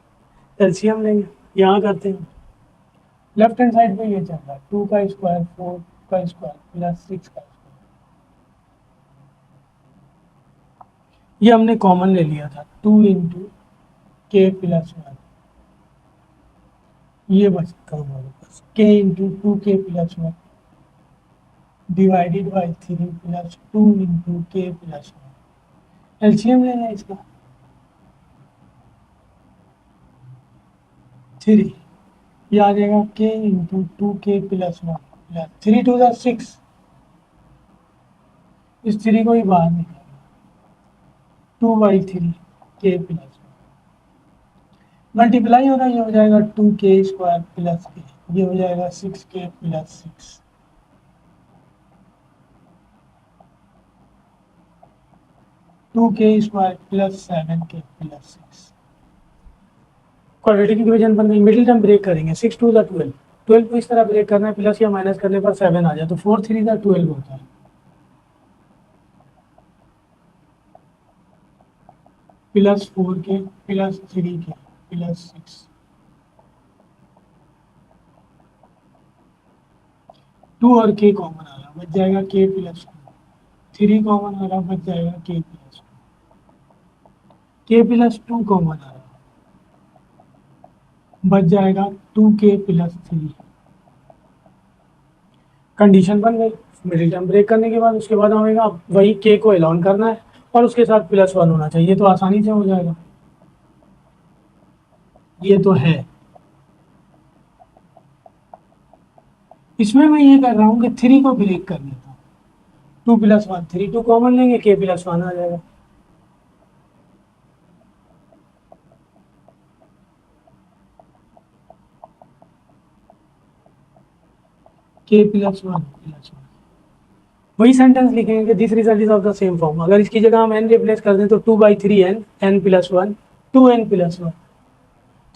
Speaker 1: एलसीएम लेंगे, यहाँ करते हैं, लेफ्ट हैंड साइड पे ये चल रहा है, 2 का स्क्वायर 4 का स्क्वायर प्लस 6 का स्क्वायर, ये हमने कॉमन ले लिया था, 2 इंटू के प्लस 1, ये बचता हमारे पास के into 2k plus 1 divided by 3 plus 2 into k plus 1, LCM लेना है इसका, 3, ये आ जाएगा के इंटू 2k प्लस 1 प्लस 3 2 जा 6, इस 3 को ही बाहर निकालना, 2/3 के प्लस मल्टीप्लाई होना, ये हो जाएगा 2k स्क्वायर प्लस के, ये हो जाएगा 6k प्लस 6, टू के square plus 7k plus 6, quadratic equation बन गई, मिडिल टर्म ब्रेक करेंगे, 6 2 जा 12, 12 को इस तरह ब्रेक करना है, प्लस या माइनस करने पर 7 आ जाए, तो 4 3 जा 12 होता है, plus 4k plus 3k plus 6, 2 और k कॉमन आ रहा, बच जाएगा k प्लस 2, 3 कॉमन आ रहा, बच जाएगा k plus 2, k plus 2 common आ रहा, बच जाएगा 2k प्लस 3, कंडीशन बन गई, मिडिल टर्म ब्रेक करने के बाद उसके बाद हमें अब वही k को एलॉन करना है और उसके साथ प्लस 1 होना चाहिए, तो आसानी से हो जाएगा, ये तो है, इसमें मैं ये कर रहा हूँ कि 3 को ब्रेक कर लेता हूँ, 2 प्लस 1 3 2 कॉमन लेंगे, k प्लस 1 आ जाएगा, k प्लस 1 प्लस 1, वही सेंटेंस लिखेंगे कि this result is of the same form, अगर इसकी जगह हम n रिप्लेस कर दें तो 2/3n n plus 1 2n plus 1,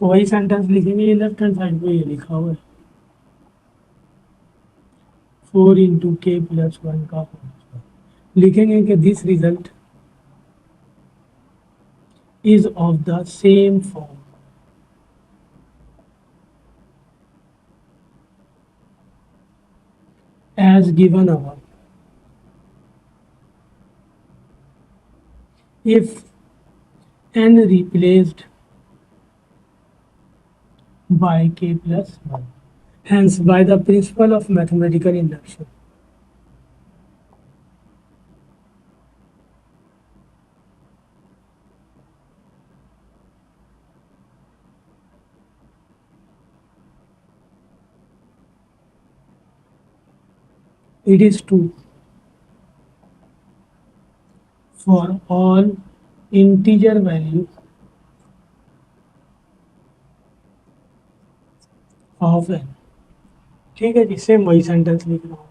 Speaker 1: तो वही सेंटेंस लिखेंगे, ये लेफ्ट हैंड साइड पे ये लिखा हुआ है, 4 इंटू के प्लस 1 का होल स्क्वायर, लिखेंगे कि this result is of the same form as given above if n replaced by k plus 1, hence by the principle of mathematical induction it is true for all integer values of n, ठीक है जी, same वही sentence लिख रहा हूँ,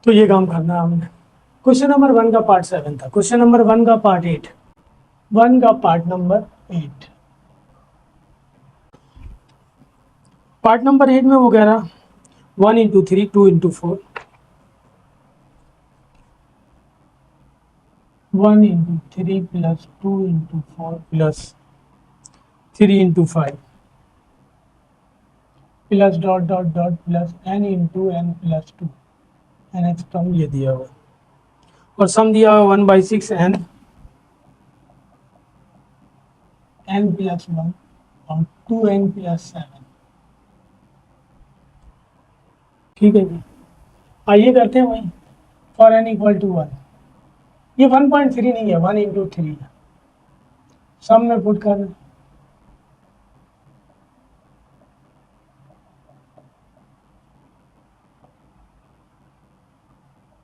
Speaker 1: तो ये काम करना है हमने। क्वेश्चन नंबर 1 का पार्ट 7 था, क्वेश्चन नंबर 1 का पार्ट 8, 1 का पार्ट नंबर 8, पार्ट नंबर 8 में वो कह रहा 1 into 3 2 into 4, 1 into 3 plus 2 into 4 plus 3 into 5 plus dot dot dot plus n into n plus 2, nth term ये दिया हुआ और सम दिया हुआ 1/6 n प्लस 1 और 2n प्लस 7। ठीक है जी, आइए करते हैं वही फॉर n इक्वल टू 1। ये 1.3 नहीं है, 1 इंटू 3 है। सम में पुट करना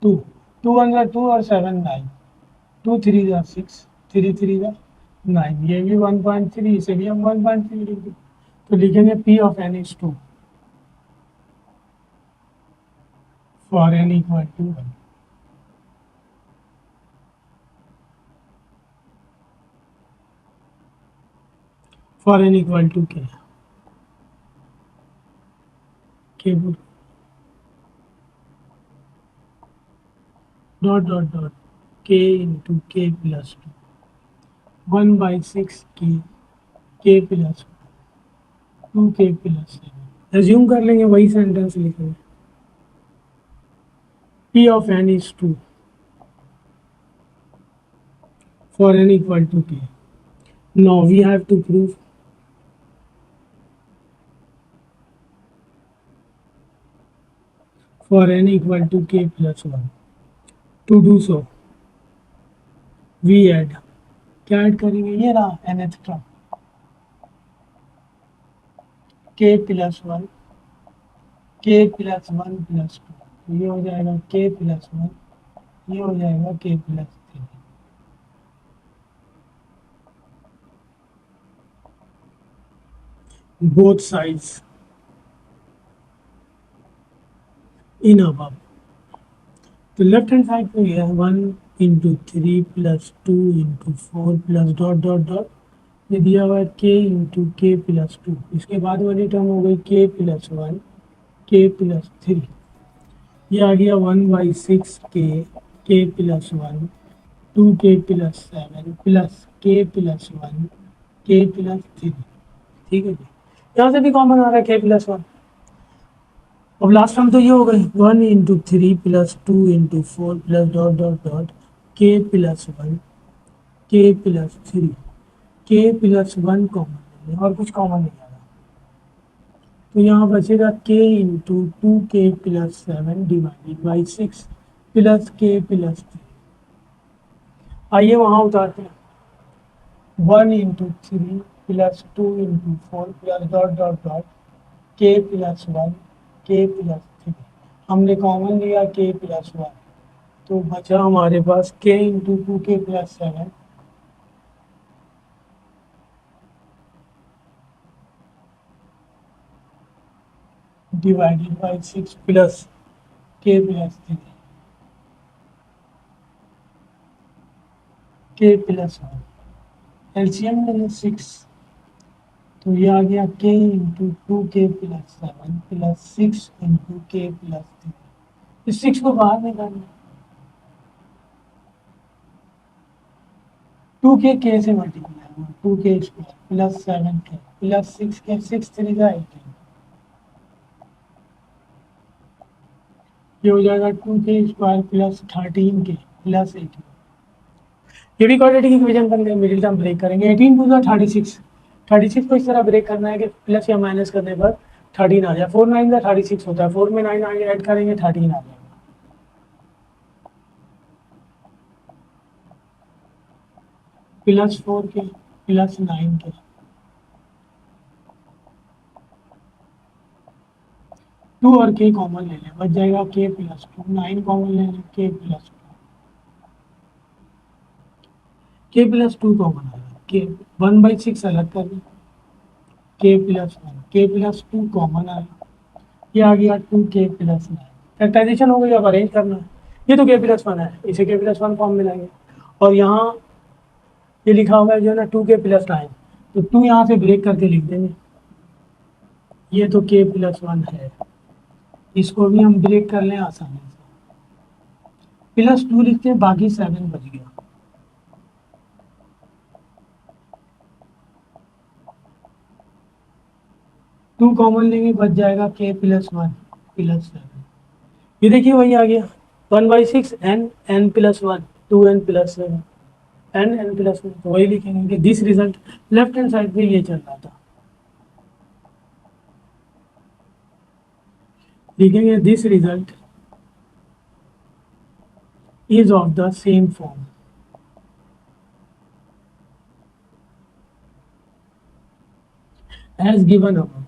Speaker 1: 2, 2 1 जा 2 और 7 9, 2 3 जा 6, 3 3 जा 9। ये भी 1.3, इसे भी हम 1.3 लिख दें। तो लिखेंगे P of n is 2 for n equal to 1। For n equal to k dot dot dot k into k plus 2 1/6 के प्लस 2k प्लस 7। एज्यूम कर लेंगे वही सेंटेंस लिखेंगे P of n is 2 for n equal to k. Now we have to prove for n equal to k plus 1. To do so, we add, क्या add करेंगे, ये रहा nth term k plus 1, k plus 1 plus 2, ये हो जाएगा k plus 1, ये हो जाएगा k plus 3। both sides in above। तो लेफ्ट हैंड साइड पे है 1 into 3 plus 2 into 4 plus dot dot dot, ये दिया हुआ है k इंटू के प्लस 2। इसके बाद वाली टर्म हो गई k प्लस 1 k प्लस 3। ये आ गया 1/6 के plus 1 2k plus 7 plus k plus 1 k plus 3। ठीक है जी, यहाँ से भी कॉमन आ रहा है k प्लस 1। अब लास्ट टर्म तो ये हो गई 1 into 3 plus 2 into 4 plus dot dot dot k plus 1 k plus 3 k plus 1 common, और कुछ कॉमन नहीं आ रहा। तो यहाँ बचेगा k into 2k plus 7 divided by 6 plus k plus 3। आइए वहाँ उतारते हैं 1 into 3 plus 2 into 4 plus dot dot dot k plus 1 k plus 3। हमने कॉमन लिया k प्लस 1, तो बचा हमारे पास k into 2k plus 7 divided by 6 plus k plus 3 k plus 1। LCM में 6, तो ये आ गया k into 2k plus 7 plus 6 into k plus 3। इस 6 को बाहर निकालना, 2k k से मल्टीप्लाई हुआ 2k square plus 7k plus 6k 6 3 का 18। ये हो जाएगा 2k square plus 13k plus 18। ये भी क्वाड्रेटिक इक्वेशन बन गई, मिडिल टर्म ब्रेक करेंगे। 18 टू 36, 36 को इस तरह ब्रेक करना है कि प्लस या माइनस करने पर 13 आ जाए। 4 9 36 होता है, 4 में 9 आगे ऐड करेंगे 13 आ जाएगा। प्लस 4k प्लस 9k, 2 और k कॉमन ले लें, बच जाएगा k प्लस 2। 9 कॉमन ले लें, k plus 2, k plus 2 common आ रहा है, k 1/6 अलग कर लें, k plus 1 k plus 2 common आया, ये आ गया 2k प्लस 9। फैक्टराइजेशन हो गई, अब अरेंज करना है। ये तो k प्लस 1 है, इसे k प्लस 1 फॉर्म में लाएंगे, और यहाँ ये लिखा हुआ है जो है ना 2k प्लस 9, तो 2 यहाँ से ब्रेक करके लिख देंगे। ये तो k प्लस 1 है, इसको भी हम ब्रेक कर लें आसानी से, प्लस 2 लिखते हैं, बाकी 7 बच गया। टू कॉमन लेंगे, बच जाएगा k प्लस 1 प्लस 7। ये देखिए वही आ गया, 1/6 n plus 1 2n plus n plus 1, तो वही लिखेंगे कि this result left hand side पे ये चल रहा था, लिखेंगे this result is of the same form as given above.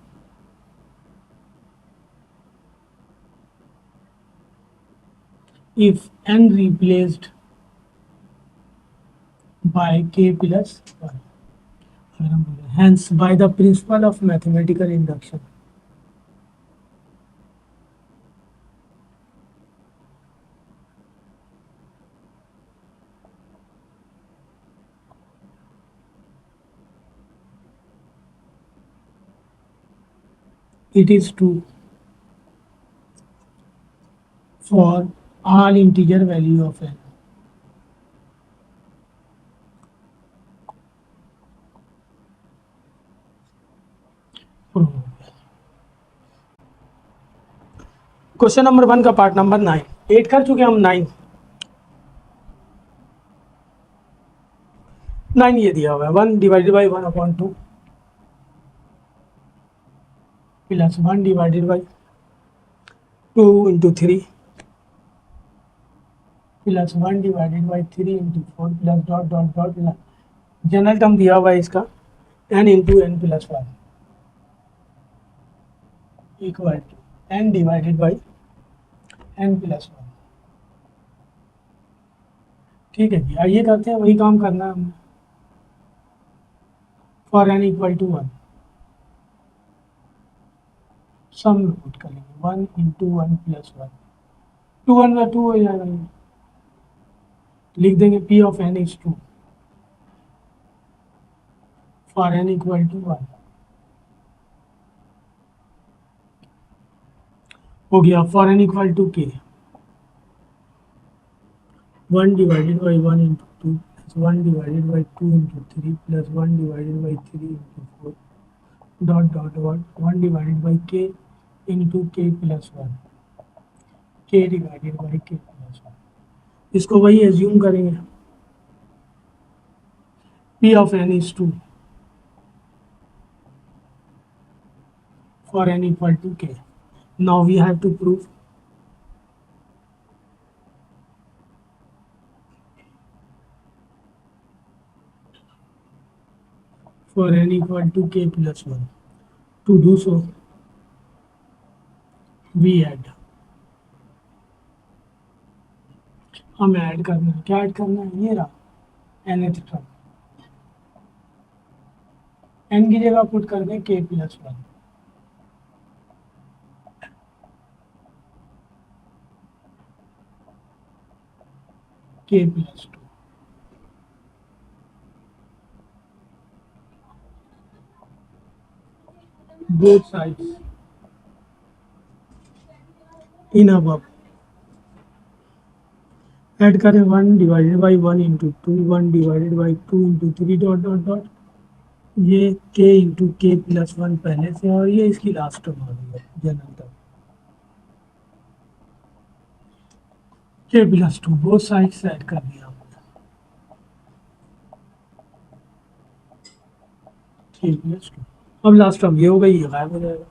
Speaker 1: If n replaced by k plus 1, hence by the principle of mathematical induction, it is true for all integer value of n. Question number 1 का part number 9, 8 कर चुके हम। 9 ये दिया हुआ है 1 divided by 1/2 plus 1 divided by 2 into 3 plus 1 divided by 3 into 4 plus dot dot dot, general term दिया हुआ है इसका n into n plus 1 equal to n divided by n plus 1। ठीक है जी, आइए करते हैं, वही काम करना है हमने। फॉर n इक्वल टू 1 सम में पुट करेंगे 1 इंटू 1 प्लस 1, 2 1 में 2 हो जाएगा, लिख देंगे p of n is 2 for n equal to 1 हो गया। For n equal to k 1 divided by 1 into 2 plus 1 divided by 2 into 3 plus 1 divided by 3 into 4 dot dot dot 1 divided by k into k plus 1 k divided by k plus 1। इसको वही assume करेंगे p of n is 2 for n equal to k. Now we have to prove for n equal to k plus 1. To do so, we add, हमें add करना है, क्या add करना है, ये रहा nth टर्म, n की जगह पुट कर दें k plus 1, k plus 2, both sides in above, add करें 1 divided by 1 into 2 1 divided by 2 into 3 dot dot dot, ये k इंटू k प्लस 1 पहले से, और ये इसकी लास्ट टर्म आ गई है general term, k plus 2 both sides add कर दिया हमने, k प्लस 2। अब लास्ट टर्म ये हो गई, ये गायब हो जाएगा।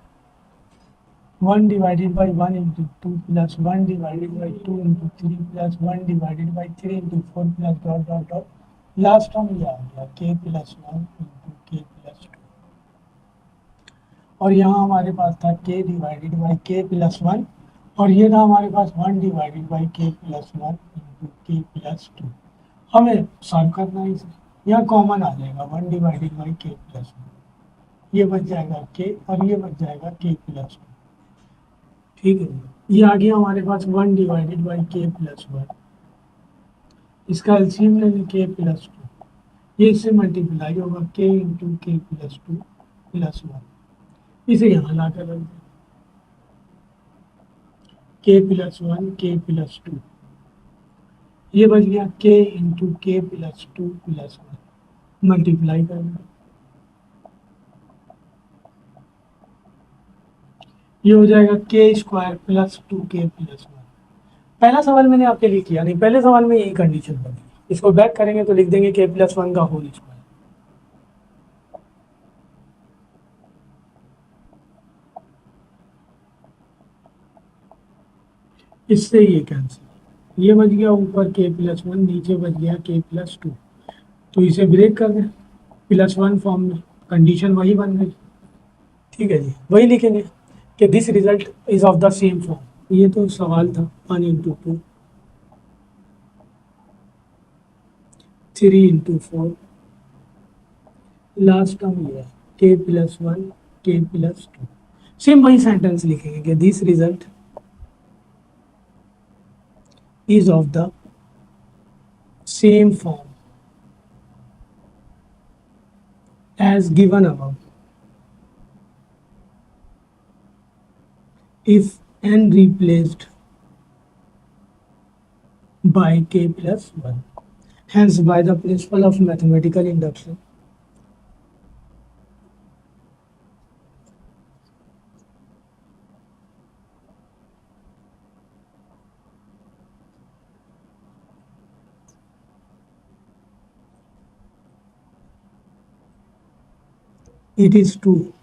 Speaker 1: 1 divided by 1 into 2 plus 1 divided by 2 into 3 plus 1 divided by 3 into 4 plus dot dot dot, last term ये आ गया k plus 1 into k plus 2, और यहाँ हमारे पास था k divided by k plus 1, और ये था हमारे पास 1 divided by k plus 1 into k plus 2। हमें सॉल्व करना है इसे, यहाँ कॉमन आ जाएगा 1 डिवाइडेड बाई k प्लस 1, ये बच जाएगा k और ये बच जाएगा k प्लस 2। ठीक है, ये आ गया हमारे पास 1 डिवाइडेड बाई k प्लस 1, इसका एलसीएम लेंगे k प्लस 2, ये इससे मल्टीप्लाई होगा k into k plus 2 plus 1, इसे यहाँ ला कर रख दें k प्लस 1 k प्लस 2, ये बच गया k into k plus 2 plus 1, multiply करना, ये हो जाएगा k square plus 2k plus 1, पहला सवाल मैंने आपके लिए किया नहीं, पहले सवाल में यही कंडीशन बनी। इसको बैक करेंगे तो लिख देंगे k+1 का होल स्क्वायर। इससे ये कैंसिल, ये बच गया ऊपर k+1, नीचे बच गया k+2। तो इसे ब्रेक कर दें +1 फॉर्म में, कंडीशन वही बन गई। ठीक है जी, वही लिखेंगे कि this result is of the same form. ये तो सवाल था 1 × 2, 3 × 4, लास्ट टर्म ये है k+1 k+2। सेम वही सेंटेंस लिखेंगे कि this result is of the same form as given above if n replaced by k+1. Hence, by the principle of mathematical induction, it is true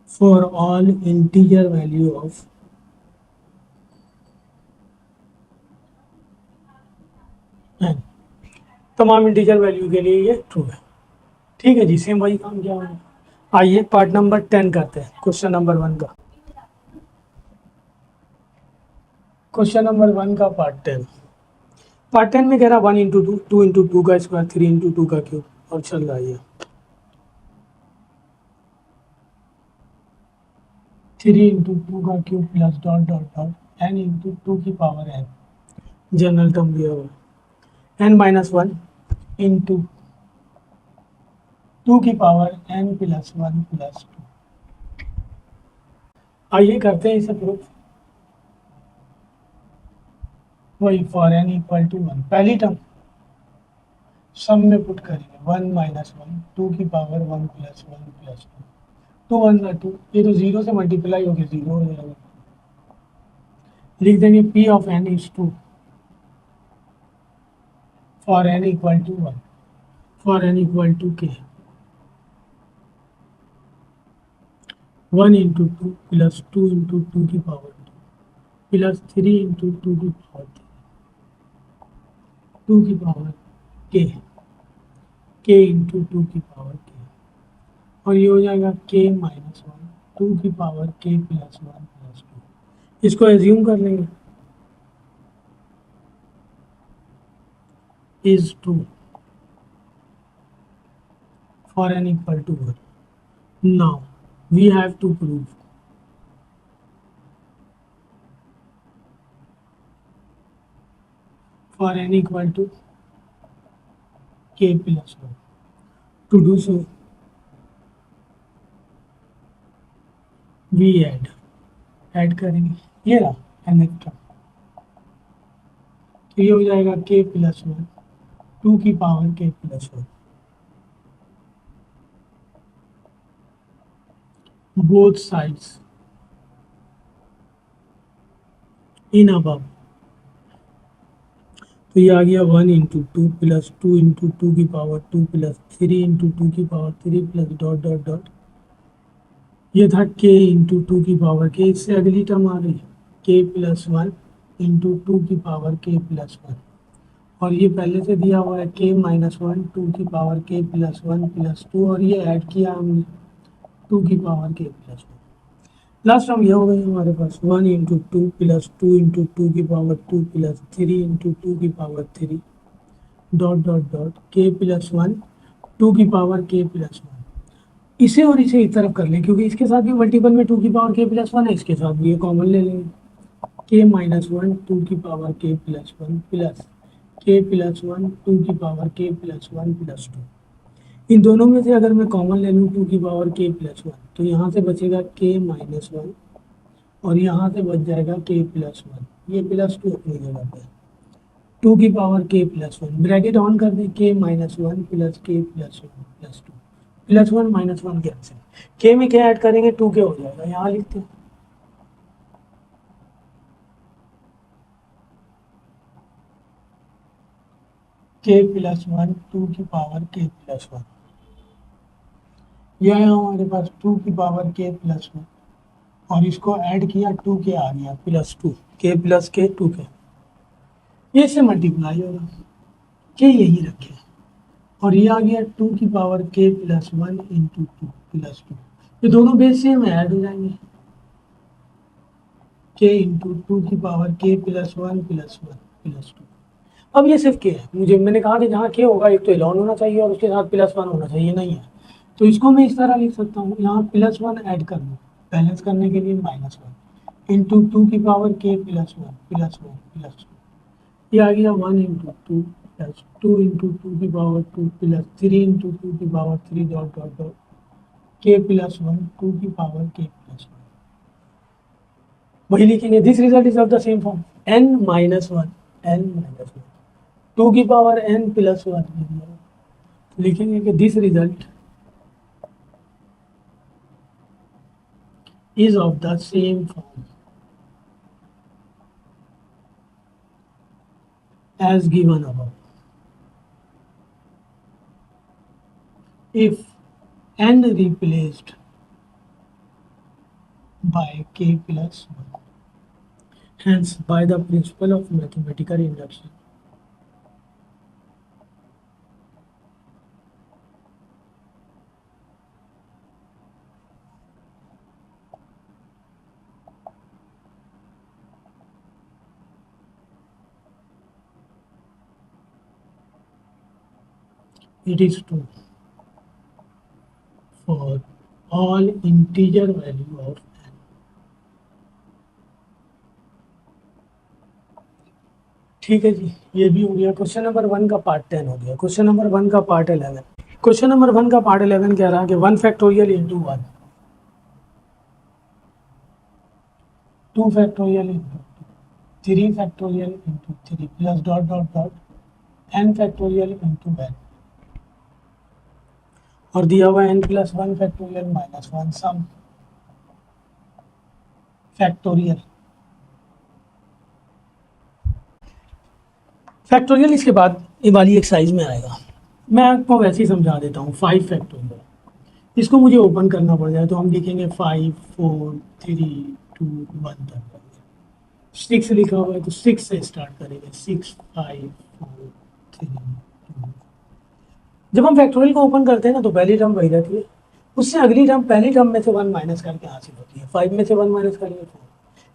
Speaker 1: for all integer value of n। तमाम integer value के लिए ये true है। ठीक है जी, same वही काम किया हमने। आइए पार्ट नंबर 10 करते हैं, क्वेश्चन नंबर 1 का। क्वेश्चन नंबर 1 का पार्ट 10 में कह रहा 1 × 2, 2 × 2 का स्क्वायर, 3 × 2 का क्यूब, और चल रहा है 3 × 2 का cube plus dot dot dot n × 2 की पावर n, जनरल टर्म दिया हुआ n-1 × 2 की पावर n+1 + 2। आइए करते हैं इसे प्रूफ। वही फॉर n = 1, पहली टर्म सम में पुट करेंगे 1-1, 2 की पावर 1 + 1 + 2, 2 1 2, ये तो 0 से मल्टीप्लाई होकर 0 हो जाएगा। लिख देंगे p of n is 2 for n = 1, for n = k, 1 × 2 plus 2 × 2 की पावर 2 प्लस 3 × 2 की पावर 3, 2 की पावर k, k × 2 की पावर k, और ये हो जाएगा k-1, 2 की पावर k + 1 + 2। इसको एज्यूम कर लेंगे is true for n = 1। Now we have to prove for n = k + 1। To do so, we add करेंगे, ये रहा n एक्स्ट्रा, तो ये हो जाएगा k + 1, 2 की power k + 1, both sides in above। तो ये आ गया 1 × 2 प्लस 2 × 2 की पावर 2 प्लस 3 × 2 की power 3 plus dot dot dot, ये था k × 2 की पावर k। इससे अगली टर्म आ गई k + 1 × 2 की पावर k + 1, और ये पहले से दिया हुआ है k-1, 2 की पावर k + 1 + 2, और ये ऐड किया हमने 2 की पावर k + 1। लास्ट टर्म ये हो गई हमारे पास 1 × 2 प्लस 2 × 2 की पावर 2 प्लस 3 × 2 की power 3 dot dot dot k + 1, 2 की पावर k + 1। इसे और इसे एक तरफ कर लें, क्योंकि इसके साथ भी मल्टीपल में 2 की पावर k + 1 है, इसके साथ भी ये कॉमन ले लेंगे k-1, 2 की पावर k + 1 प्लस k + 1, 2 की पावर k + 1 + 2। इन दोनों में से अगर मैं कॉमन ले लूँ 2 की पावर k + 1, तो यहाँ से बचेगा k-1 और यहाँ से बच जाएगा k + 1, ये +2 अपनी जगह पे, 2 की पावर k + 1, ब्रैकेट ऑन कर दें k-1 plus k + 1 + 2, +1 -1 cancel, k में क्या ऐड करेंगे 2k हो जाएगा, यहाँ लिखते हैं के प्लस वन टू की पावर के प्लस वन, यह है हमारे पास टू की पावर के प्लस वन, और इसको ऐड किया टू के आ गया प्लस टू, के प्लस के टू के, ये से मल्टीप्लाई होगा, के यही रखे, और ये आ गया टू की पावर के plus one into two plus two, ये दोनों बेस सेम ऐड हो जाएंगे, के इंटू टू की पावर के प्लस वन प्लस टू। अब ये सिर्फ के है, मैंने कहा कि जहाँ के होगा एक तो इलेवन होना चाहिए और उसके साथ प्लस वन होना चाहिए, नहीं है तो इसको मैं इस तरह लिख सकता हूँ, यहाँ प्लस वन ऐड कर दूँ बैलेंस करने के लिए, माइनस वन इंटू टू की पावर के प्लस वन प्लस टू, ये आ गया one into two plus two into two की power two plus three into two की power three dot dot dot k plus one two की power के plus one, वही लिखेंगे। This result is of the same form n minus one two की power n plus one, लिखेंगे कि this result is of the same form as given above. If n replaced by k plus 1, hence by the principle of mathematical induction, it is true for all integer value of n. ठीक है जी, ये भी हो गया question number 1 का part 10 हो गया। Question number 1 का पार्ट 11, क्वेश्चन नंबर 1 का पार्ट 11 कह रहा है कि 1 factorial into 1, 2 factorial into 3 factorial into 3 plus dot dot dot n factorial into n, और दिया हुआ n plus one factorial minus one sum factorial. Factorial इसके बाद ये वाली एक्सरसाइज में आएगा, मैं आपको वैसे ही समझा देता हूँ। 5 फैक्टोरियल, इसको मुझे ओपन करना पड़ जाए तो हम लिखेंगे 5 4 3 2 1 तक, 6 लिखा हुआ है तो 6 से स्टार्ट करेंगे, 6 5 4 3 2। जब हम फैक्टोरियल को ओपन करते हैं ना तो पहली टर्म वही रहती है, उससे अगली टर्म पहली टर्म में से 1 माइनस करके हासिल होती है। 5 में से 1 माइनस करेंगे 4,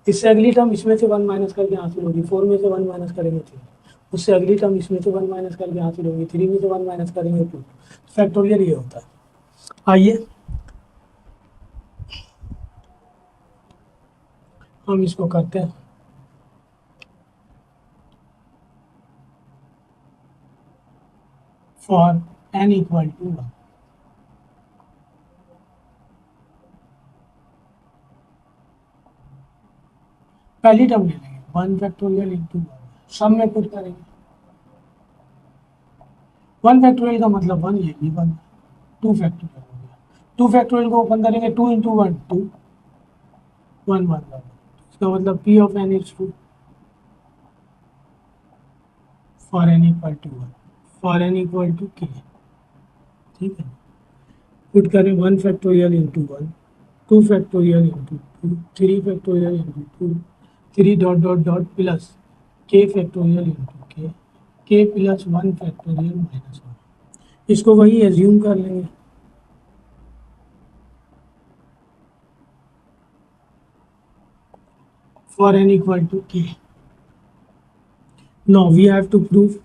Speaker 1: इससे अगली टर्म इसमें से 1 माइनस करके हासिल होगी, 4 में से 1 माइनस करेंगे 3, उससे अगली टर्म इसमें से 1 माइनस करके हासिल होगी, 3 में से 1 माइनस करेंगे 2। फैक्टोरियल ये होता है। आइए हम इसको करते हैं। फॉर n इक्वल टू 1, पहली टर्म ले लेंगे 1 फैक्टोरियल इंटू 1, सम में पुट करेंगे। 1 फैक्टोरियल का मतलब 1, ये भी 1, 2 फैक्टोरियल हो गया। 2 फैक्टोरियल को ओपन करेंगे 2 इंटू 1 2, 1 1 1, इसका मतलब p of n is 2 for n equal to 1, for n equal to k। ठीक है, पुट करें 1 factorial into 1, 2 factorial into 2, 3 factorial into 2, 3 dot dot dot plus k factorial into k plus 1 factorial minus 1, इसको वही assume कर लेंगे। For n equal to k, now we have to prove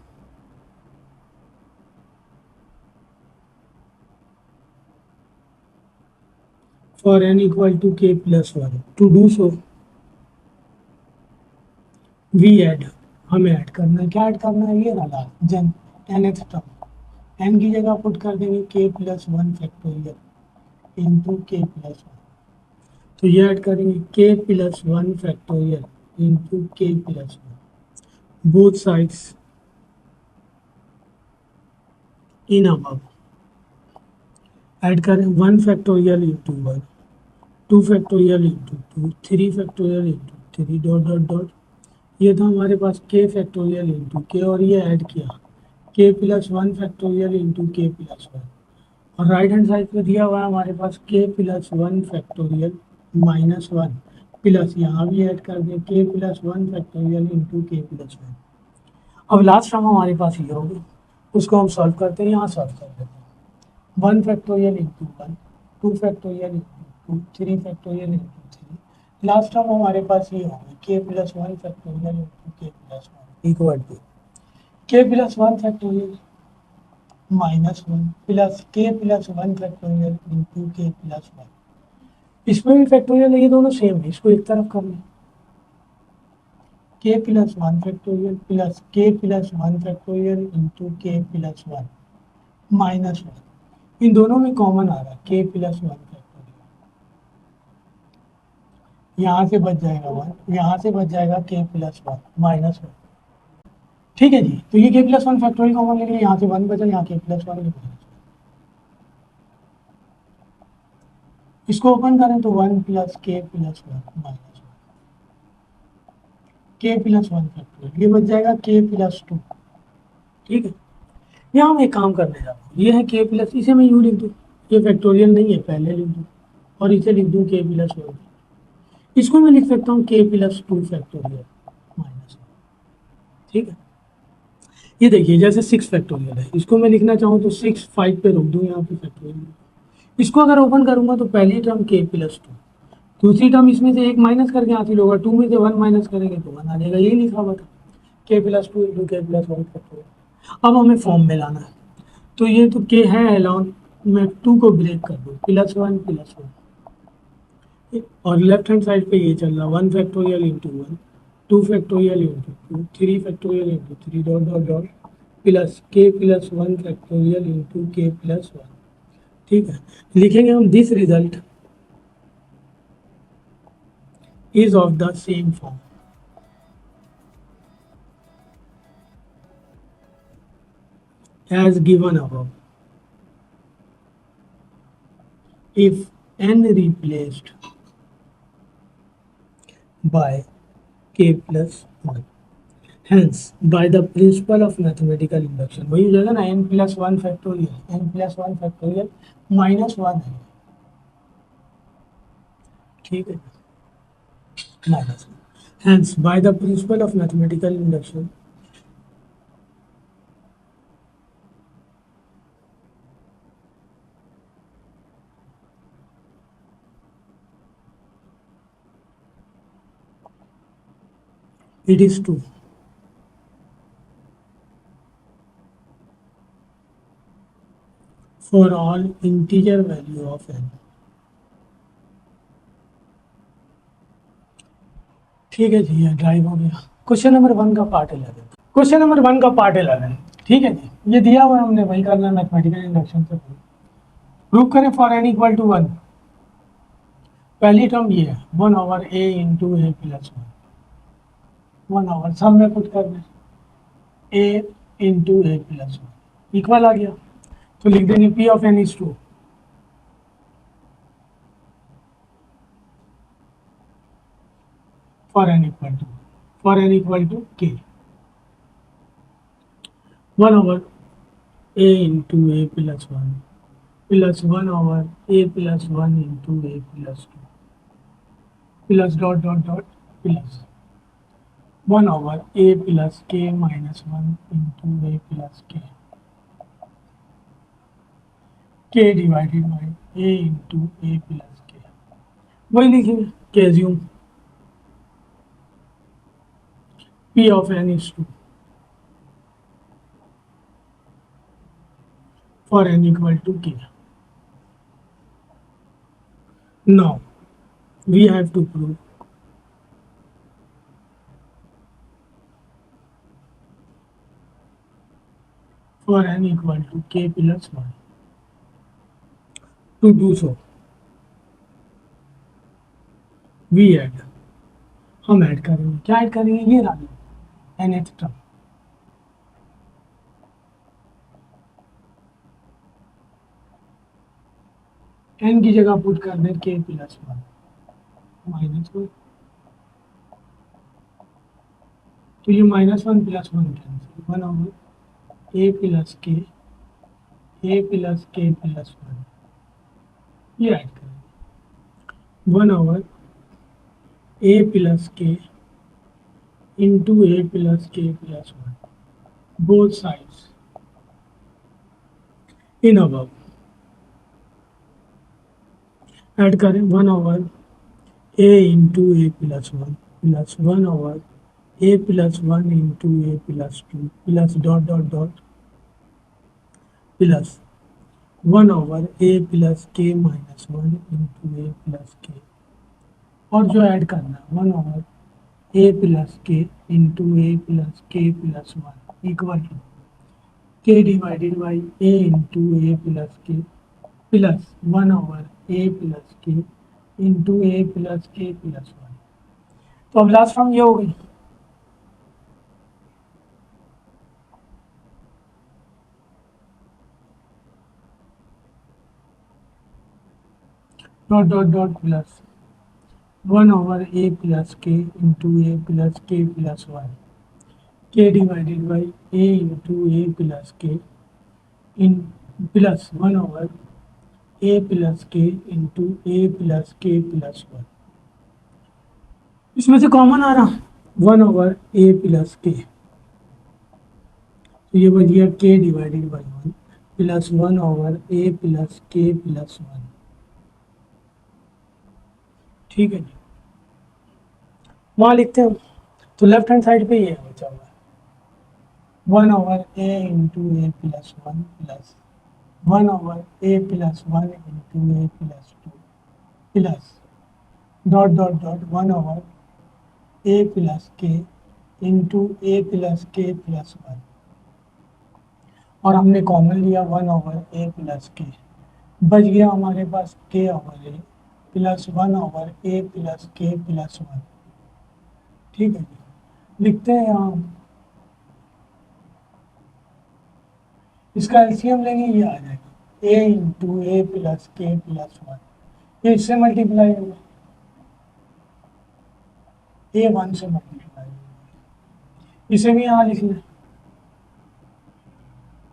Speaker 1: for n equal to k plus 1. To do so, we add, हमें add करना है, क्या add करना है, ये वाला जन nth टर्म n की जगह पुट कर देंगे k plus 1 factorial into k plus 1, तो ये ऐड करेंगे k plus 1 factorial into k plus 1, both sides in above, add करें 1 factorial into 1, 2 factorial into 2, 3 factorial into 3 dot dot dot, ये था हमारे पास k फैक्टोरियल इंटू k, और ये ऐड किया के plus one factorial into k plus one, और राइट हैंड साइड पे दिया हुआ है हमारे पास के plus one factorial minus one, plus यहाँ भी ऐड कर दें के plus one factorial into k plus one. अब लास्ट टर्म हमारे पास ये होगी, उसको हम सॉल्व करते हैं, यहाँ सॉल्व कर देते हैं। One factorial into one, two factorial into two, three factorial into three, last term हमारे पास ये होगी के plus one factorial into k plus one equal to k plus one factorial minus one plus k plus one factorial into k plus one. इसमें भी factorial है, ये दोनों same है, इसको एक तरफ कर लें, के plus one factorial plus k plus one factorial into k plus one minus one, इन दोनों में कॉमन आ रहा है के प्लस वन फैक्टोरियल, यहाँ से बच जाएगा वन, यहाँ से बच जाएगा के प्लस वन माइनस वन। ठीक है जी, तो ये के प्लस वन फैक्टोरियल कॉमन ले लिया, यहाँ से वन बचा, यहाँ के प्लस वन, इसको ओपन करें तो one plus k plus one minus one, के प्लस वन फैक्टोरियल, ये बच जाएगा के प्लस टू। ठीक है, यहाँ हम एक काम करने जा रहा हूँ, ये है के प्लस, इसे मैं यूँ लिख दूँ, ये फैक्टोरियल नहीं है पहले लिख दूँ, और इसे लिख दूँ के प्लस वन, इसको मैं लिख सकता हूँ के plus two factorial minus one. ठीक है, ये देखिए जैसे सिक्स फैक्टोरियल है, इसको मैं लिखना चाहूँ तो सिक्स फाइव पे रोक दूँ यहाँ पे फैक्टोरियल, इसको अगर ओपन करूँगा तो पहली टर्म के प्लस टू, दूसरी टर्म इसमें से एक माइनस करके हासिल होगा, टू में से वन माइनस करेंगे तो वन आ जाएगा, यही लिखा हुआ था के plus two into k plus one factorial. अब हमें फॉर्म में लाना है, तो ये तो के है एलॉन, मैं टू को ब्रेक कर दूँ, प्लस वन, और लेफ्ट हैंड साइड पे ये चल रहा one factorial into one, two factorial into two, three factorial into three, dot dot dot, plus k plus one factorial into k plus one. ठीक है, लिखेंगे हम this result is of the same form as given above if n replaced by k plus 1, hence by the principle of mathematical induction, वही हो जाएगा ना, n plus 1 factorial, n plus 1 factorial minus 1 है, ठीक है, minus 1, hence by the principle of mathematical induction it is true for all integer value of n। ठीक है जी, ये ड्राइव हो गया। क्वेश्चन नंबर वन का पार्ट 11, क्वेश्चन नंबर वन का पार्ट 11, ठीक है जी, ये दिया हुआ है, हमने वही करना है मैथमेटिकल इंडक्शन से। प्रूव करें for n equal to one, पहली टर्म ये है one over a into a plus one, one over सब में पुट कर दें a into a plus one equal आ गया, तो लिख देंगे P of n is true for n equal to k, one over a into a plus one plus one over a plus one into a plus two plus dot dot dot plus one over a plus k minus one into a plus k divided by a into a plus k, वही लिखेंगे के assume P of n is true for n equal to k. Now we have to prove for n equal to k plus 1, to do so we add, हम add करेंगे, क्या add करेंगे, ये रहा nth term, n की जगह put कर दें k प्लस 1 माइनस 1, तो ये minus 1 plus 1 cancel, one over a plus k plus one, ये ऐड करेंगे। 1 over a plus k into a plus k plus one, both sides in above add करें। 1 over a into a plus one plus 1 over a plus one into a plus two plus dot dot dot plus 1 over a plus k minus one into a plus k, और जो add करना है 1 over a plus k into a plus k plus one equal to k divided by a into a plus k plus 1 over a plus k into a plus k plus one. तो अब last form ये हो गई। Dot dot dot plus 1 over a plus k into a plus k plus one, k divided by a into a plus k in plus 1 over a plus k into a plus k plus one. इसमें से common आ रहा 1 over a plus के, तो ये बच गया के divided by one plus 1 over a plus k plus one. ठीक है जी, वहाँ लिखते हैं। तो लेफ्ट हैंड साइड पे ये बचा हुआ है 1 over a into a plus one plus 1 over a plus one into a plus two plus dot dot dot 1 over a plus k into a plus k plus one, और हमने common लिया 1 over a plus के, बच गया हमारे पास के over a plus 1 over a plus k plus one. ठीक है जी, लिखते हैं यहाँ इसका एलसीएम लेंगे, ये आ जाएगा a into a plus k plus one, ये इससे मल्टीप्लाई होगा ए वन से मल्टीप्लाई होगा। इसे भी यहाँ लिख लें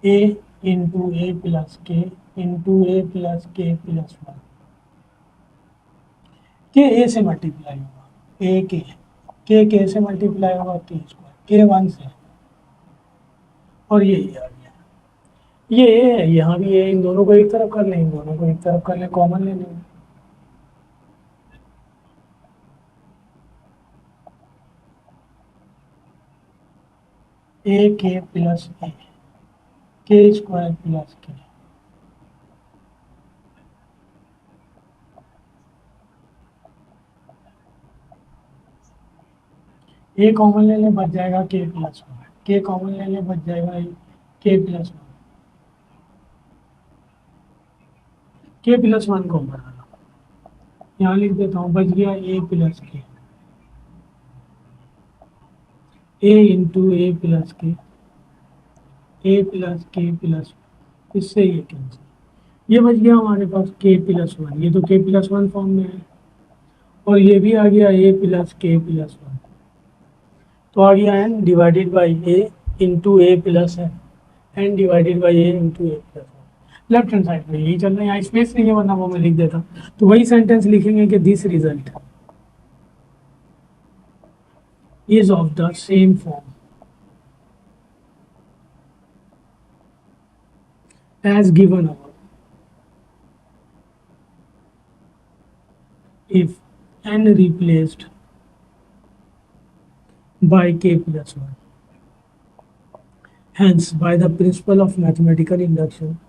Speaker 1: ए into a plus k into a plus k plus one, के ए से मल्टीप्लाई होगा ए के से मल्टीप्लाई होगा के स्क्वायर, के वन से, और ये आ गया ये ए है, यहाँ भी ए, इन दोनों को एक तरफ कर लें, इन दोनों को एक तरफ कर लें, कॉमन ले लेंगे। ए के प्लस ए, के स्क्वायर प्लस के, ए कॉमन ले ले बच जाएगा के प्लस वन, के कॉमन ले ले बच जाएगा के प्लस वन, के प्लस वन कॉमन आना, यहाँ लिख देता हूँ, बच गया ए प्लस के, ए इंटू ए प्लस के, ए प्लस के प्लस, इससे ये कैंसिल, ये बच गया हमारे पास के प्लस वन, ये तो के प्लस वन फॉर्म में है, और ये भी आ गया a plus k plus one, तो आ गया n divided by a into a plus है, n divided by a into a plus one. Left hand side में यही चल रहा है, यहाँ स्पेस नहीं है वरना वो मैं लिख देता, तो वही सेंटेंस लिखेंगे कि this result is of the same form as given above if n replaced by k plus 1. Hence, by the principle of mathematical induction,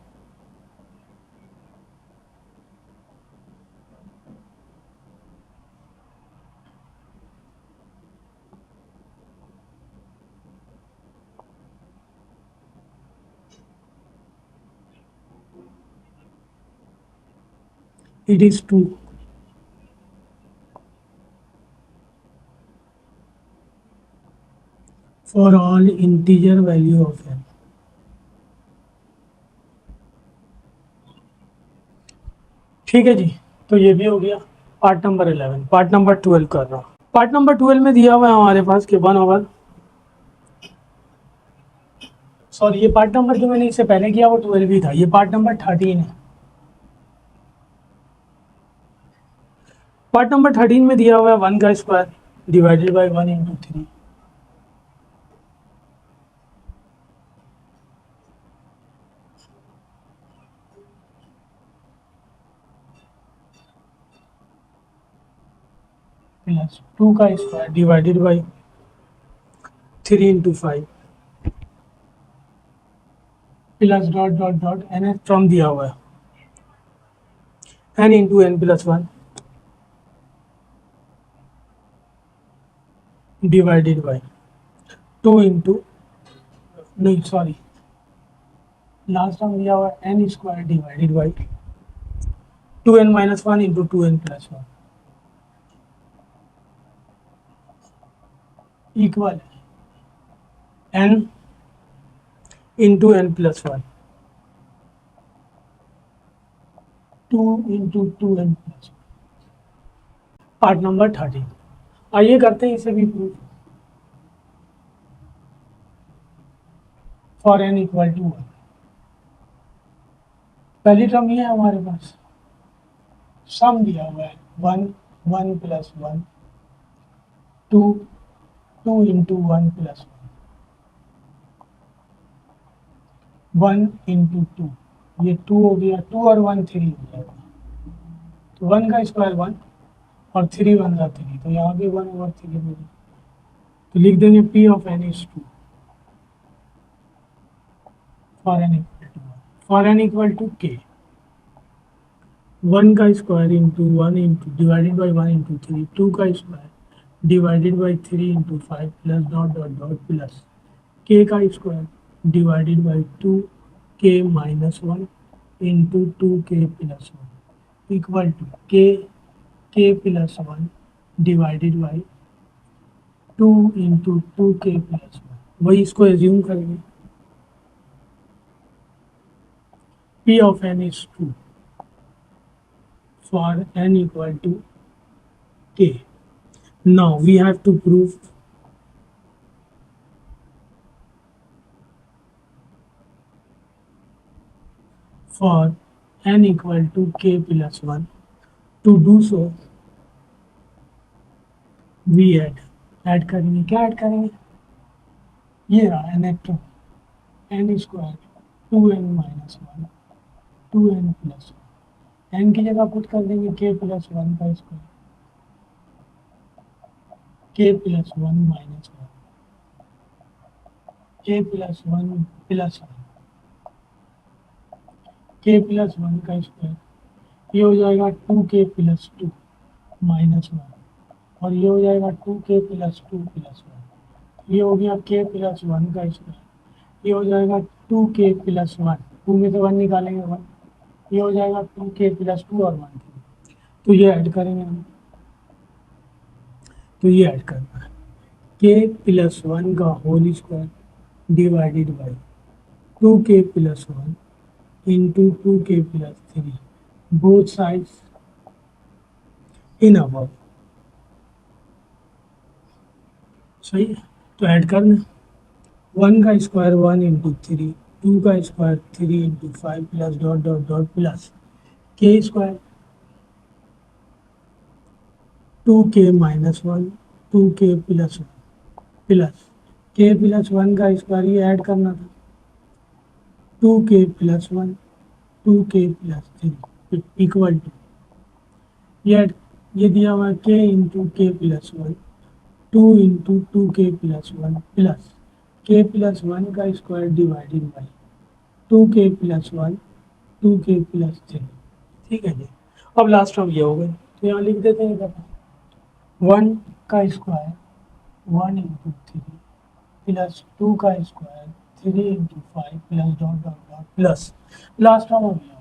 Speaker 1: it is true for all integer value of n. ठीक है जी, तो ये भी हो गया part number 11। Part number 12 कर रहा हूँ। पार्ट नंबर 12 में दिया हुआ है हमारे पास कि 1 ओवर सॉरी, ये पार्ट नंबर जो मैंने इससे पहले किया वो 12 ही था, ये पार्ट नंबर 13 है। पार्ट नंबर 13 में दिया हुआ है 1 का square divided by 1 into 3, plus 2 का square divided by 3 into 5 plus dot dot dot n h from दिया हुआ है n into n plus 1 divided by 2 into, नहीं सॉरी, लास्ट टर्म दिया हुआ है n square divided by 2n minus 1 into 2n plus 1 equal n into n plus 1 2 into 2n plus 1, part number 13। आइए करते हैं इसे भी proof. For n equal to 1, पहली टर्म ये है हमारे पास, सम दिया हुआ है 1 1 प्लस 1 2 2 इंटू 1 प्लस 1 इंटू 2, ये 2 हो गया, 2 और 1 3 हो जाएगा, तो 1 का स्क्वायर 1 और 3 1 का 3, तो यहाँ भी 1 ओवर 3 मिली, तो लिख देंगे P of n is 2 for n equal to 1, for n equal to k, 1 का square into 1 into divided by 1 into 3, 2 का square divided by 3 into 5 plus dot dot dot plus k का square divided by 2k minus 1 into 2k plus 1 equal to k plus 1 divided by 2 into 2k plus 1, वही इसको assume करेंगे P of n is 2 for n equal to k. Now we have to prove for n equal to k plus 1. To do so, we add करेंगे, क्या add करेंगे, ये रहा n actor n square 2n minus 1 2n plus 1, n की जगह put कर देंगे k plus 1 का square k plus 1 minus 1 k plus 1 plus 1 k plus 1 का स्क्वायर, ये हो जाएगा 2k प्लस 2 माइनस 1, और ये हो जाएगा 2k प्लस 2 प्लस 1, ये हो गया k प्लस 1 का स्क्वायर, ये हो जाएगा 2k प्लस 1, 2 में से 1 निकालेंगे 1, ये हो जाएगा 2k प्लस 2 और 1, तो ये ऐड करेंगे हम, तो ये ऐड करना है k प्लस 1 का whole square divided by 2k plus 1 into 2k plus 3, both sides in above, सही है, तो ऐड करना 1 का स्क्वायर 1 इंटू 3, 2 का square 3 into 5 plus dot dot dot plus k square 2k minus 1 2k plus 1 plus k plus 1 का square, ये add करना था 2k plus 1 2k plus 3 equal to, ये दिया हुआ है k into k plus 1 2 into 2k plus 1 plus k plus 1 का square divided by 2k plus 1 2k plus 3, ठीक है जी। अब लास्ट टर्म ये हो गई, तो यहाँ लिख देते हैं 1 का स्क्वायर 1 इंटू 3 प्लस 2 का square 3 into 5 plus dot dot dot plus last term हो गया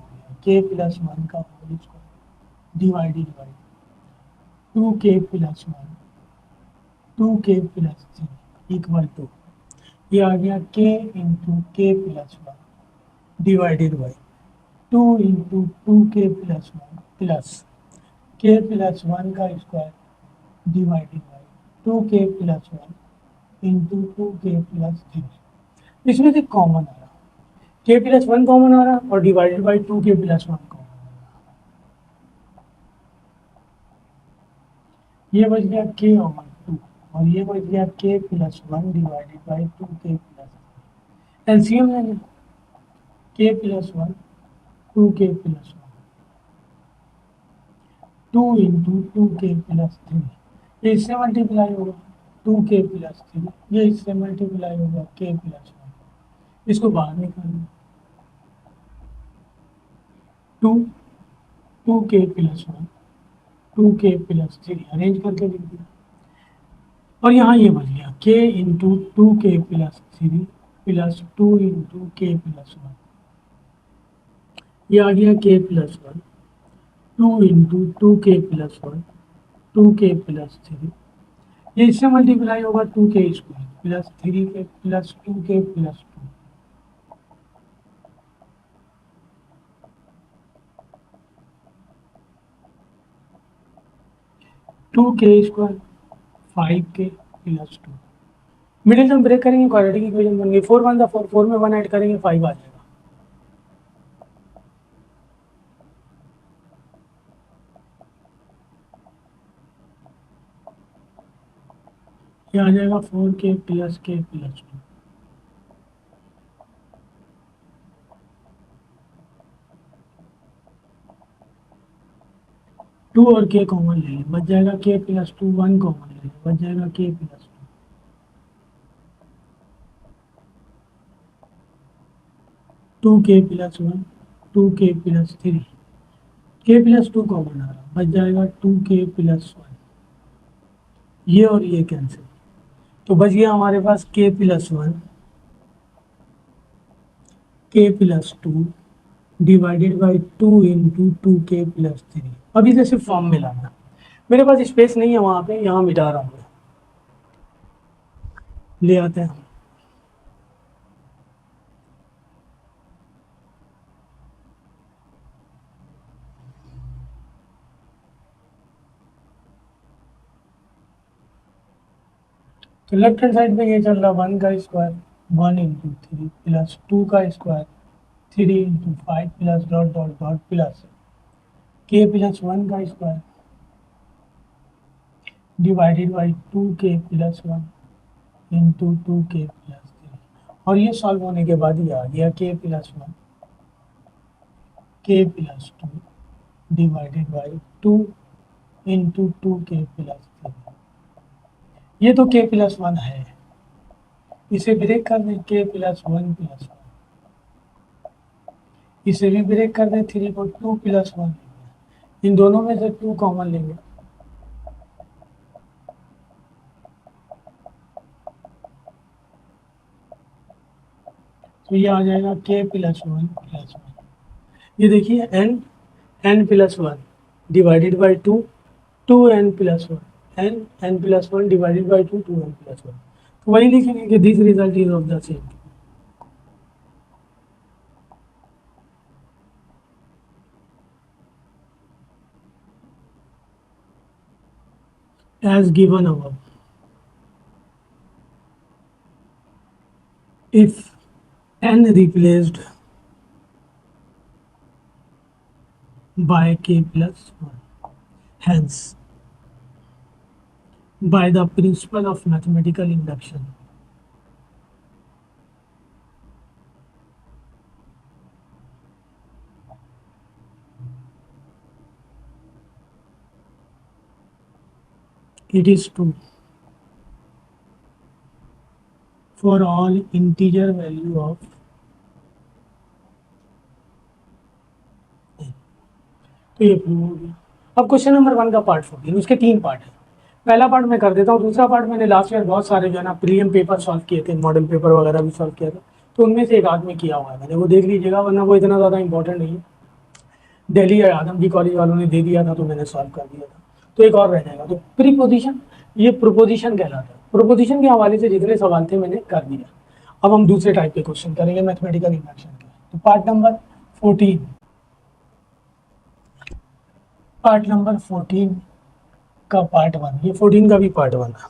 Speaker 1: k प्लस 1 का whole square divided by 2k plus 1 2k plus 3 equal to, ये आ गया k into k plus 1 divided by 2 into 2k plus 1 plus k plus 1 का square divided by 2k plus 1 into 2k plus 3, इसमें से common आ रहा, के plus one common आ रहा और divided by two k plus one common आ रहा। ये बच गया के ओवर टू और ये बच गया के plus one divided by two k plus LCM लेंगे, के plus one to k plus one, to into two k plus three, ये इससे मल्टीप्लाई होगा टू के प्लस थ्री, ये इससे मल्टीप्लाई होगा के प्लस वन, इसको बाहर निकालना, to to k plus one to k plus three arrange करके लिख दिया और यहाँ ये बच गया के into two k plus three plus two into k plus one, ये आ गया के plus one, to into two k plus one to k plus three, ये इससे मल्टीप्लाई होगा टू के स्क्वायर प्लस थ्री के plus two k plus two, to के स्क्वायर फाइव के plus two, middle term break करेंगे, क्वाड्रेटिक इक्वेशन बन गई, फोर वन था फोर, फोर में वन ऐड करेंगे फाइव आ जाएगा। ये आ जाएगा फोर के प्लस टू, टू और के कॉमन ले लें, बच जाएगा के प्लस टू, वन कॉमन ले लें, बच जाएगा के plus two k plus one to k plus three, के प्लस टू कॉमन आ रहा, बच जाएगा टू के प्लस वन, ये और ये कैंसिल, तो बच गया हमारे पास के प्लस वन के plus two divided by to into two k plus three. अब इसे सिर्फ फॉर्म में लाना, मेरे पास स्पेस नहीं है वहाँ पे, यहाँ मिटा रहा हूँ मैं, ले आते हैं। तो लेफ्ट हैंड साइड में ये चल रहा वन का square one into three plus two का square three into five plus dot dot dot plus k plus one का square divided by two k plus one into two k plus three, और ये solve होने के बाद ये आ गया के प्लस वन के plus two divided by to into two k plus three, ये तो के प्लस वन है, इसे ब्रेक कर दें के प्लस वन, इसे भी ब्रेक कर दें थ्री को, टू प्लस वन, इन दोनों में से टू कॉमन लेंगे, तो ये आ जाएगा के प्लस वन, ये देखिए n plus one divided by two, two n plus one, n plus one divided by two, two n plus one, तो वही लिखेंगे कि this result is of the same as given above. If n replaced by k plus 1, hence by the principle of mathematical induction, it is true for all integer value of n। तो ये prove हो गया। अब question number one का part 14, उसके तीन part है, पहला पार्ट मैं कर देता हूँ, दूसरा पार्ट मैंने लास्ट ईयर बहुत सारे जो है ना प्रीलिम पेपर सॉल्व किए थे, मॉडल पेपर वगैरह भी सॉल्व किया था, तो उनमें से एक आदमी किया हुआ है मैंने, वो देख लीजिएगा, वरना वो इतना ज़्यादा इंपॉर्टेंट नहीं है, दिल्ली या आदमजी कॉलेज वालों ने दे दिया था तो मैंने सॉल्व कर दिया था, तो एक और रह जाएगा। तो प्रीपोजिशन, ये प्रोपोजिशन कहलाता है, प्रोपोजिशन के हवाले से जितने सवाल थे मैंने कर दिया। अब हम दूसरे टाइप के क्वेश्चन करेंगे मैथमेटिकल इंडक्शन के। तो पार्ट नंबर 14, पार्ट नंबर 14 का पार्ट वन, ये 14 का भी पार्ट वन है।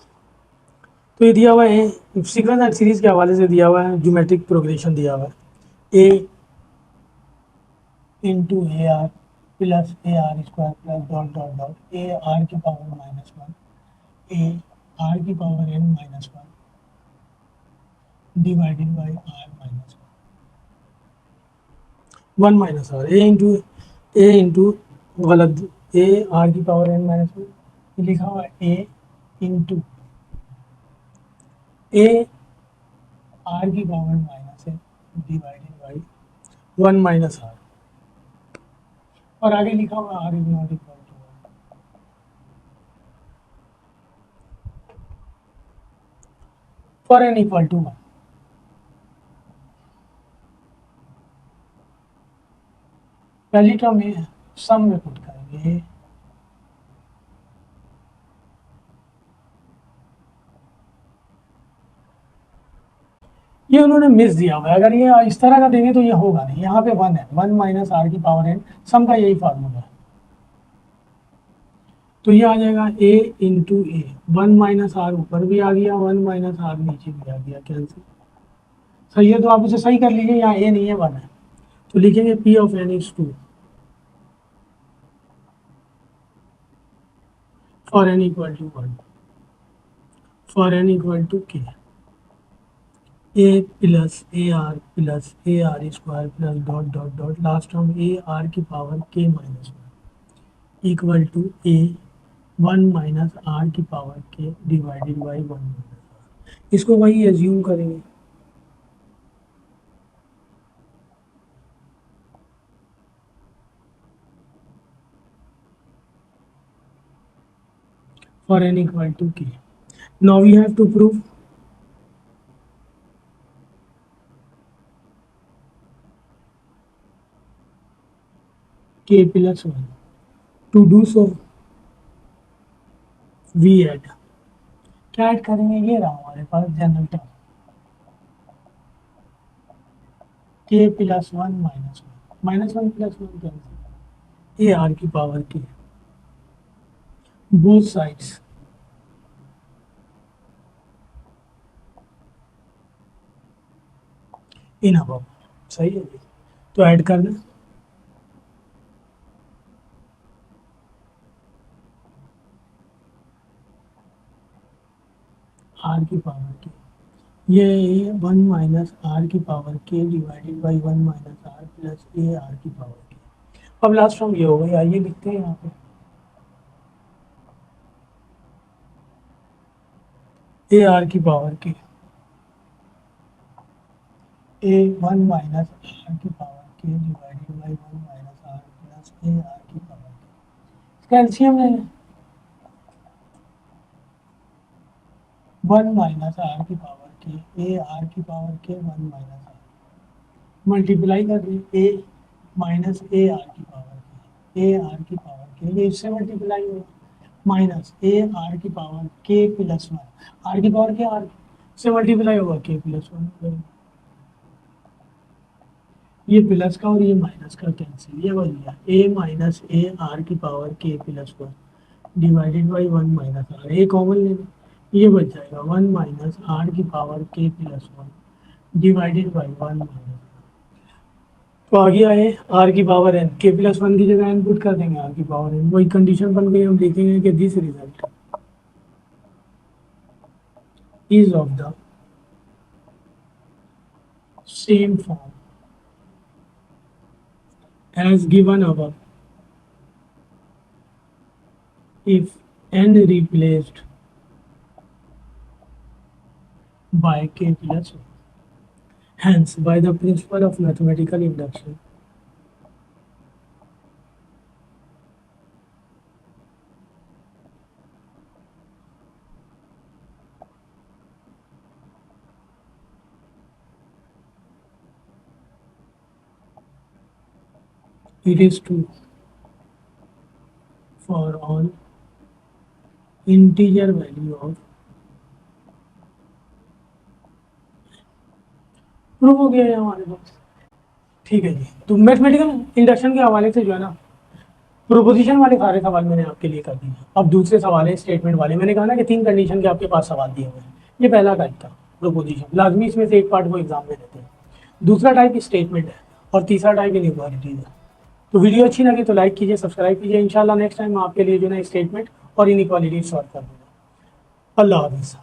Speaker 1: तो ये दिया हुआ है सीक्वेंस एंड सीरीज के हवाले से दिया हुआ है, ज्योमेट्रिक प्रोग्रेशन दिया हुआ है a into a r plus A r square plus dot dot dot a are की power minus one a are की power n minus one divided by r minus one minus are a into गलत a are की power n minus one लिखा हुआ a into a are की power minus है divided by one minus r और आगे लिखा हुआ r is not equal to for n equal to one. पहली टर्म ये सम में पुट करेंगे ये उन्होंने मिस दिया हुआ है, अगर ये इस तरह का देंगे तो ये होगा नहीं, यहाँ पे वन है, वन माइनस आर की पावर एन, सम का यही फार्मूला है। तो ये आ जाएगा a into a, one minus r ऊपर भी आ गया, वन माइनस आर नीचे भी आ गया, कैंसिल। सही है, तो आप इसे सही कर लीजिए, यहाँ ए नहीं है, वन है, तो लिखेंगे p of n is true for n equal to one, for n equal to k a plus A r square plus dot dot dot last term a are की power k minus one equal to a one minus are की power के divided by one minus r. इसको वही assume करेंगे, for n equal to k. Now we have to prove k plus 1. To do so, we add. क्या add करेंगे, ये रहा हमारे पास general term k plus one minus one plus one cancel, a are की power k both sides in above. सही है जी, तो ऐड कर दें आर की पावर के, ये वन माइनस आर की पावर के divided by one minus are plus A R की पावर के। अब लास्ट फॉर्म ये हो गई, आइए लिखते हैं यहाँ पे ए आर की power K A one minus are की पावर के divided by one minus are plus A R की पावर के। इसका एलसीएम ले लें, वन माइनस आर की पावर के ए आर की power K one minus R multiply कर दें ए माइनस ए आर की पावर के ए आर की पावर के, ये इससे मल्टीप्लाई होगा माइनस ए आर की पावर के प्लस वन, आर की पावर के आर से मल्टीप्लाई होगा के प्लस वन, ये प्लस का और ये माइनस का कैंसिल, ये बन गया ए माइनस ए आर की पावर के plus one divided by one minus are, A common ले लें, ये बच जाएगा वन माइनस आर की पावर के plus one divided by one minus, तो आ गया है आर की power N, K plus one की जगह एन पुट कर देंगे आर की पावर एन, वही कंडीशन बन गई, हम लिखेंगे कि this result is of the same form as given above if n replaced by k plus 1. Hence, by the principle of mathematical induction, it is true for all integer value of, prove हो गया है हमारे पास। ठीक है जी, तो mathematical induction के हवाले से जो है ना प्रोपोजिशन वाले सारे सवाल मैंने आपके लिए कर दिए। अब दूसरे सवाल है स्टेटमेंट वाले, मैंने कहा ना कि तीन कंडीशन के आपके पास सवाल दिए हुए हैं, ये पहला टाइप था प्रोपोजिशन, लाजमी इसमें से एक पार्ट वो एग्जाम में देते हैं। दूसरा टाइप स्टेटमेंट है और तीसरा टाइप इनइक्वालिटीज है। तो वीडियो अच्छी लगी तो लाइक कीजिए, सब्सक्राइब कीजिए। इंशाल्लाह नेक्स्ट टाइम आपके लिए जो है स्टेटमेंट और इनइक्वालिटीज सॉल्व कर दूँगा। अल्लाह हाफिज़।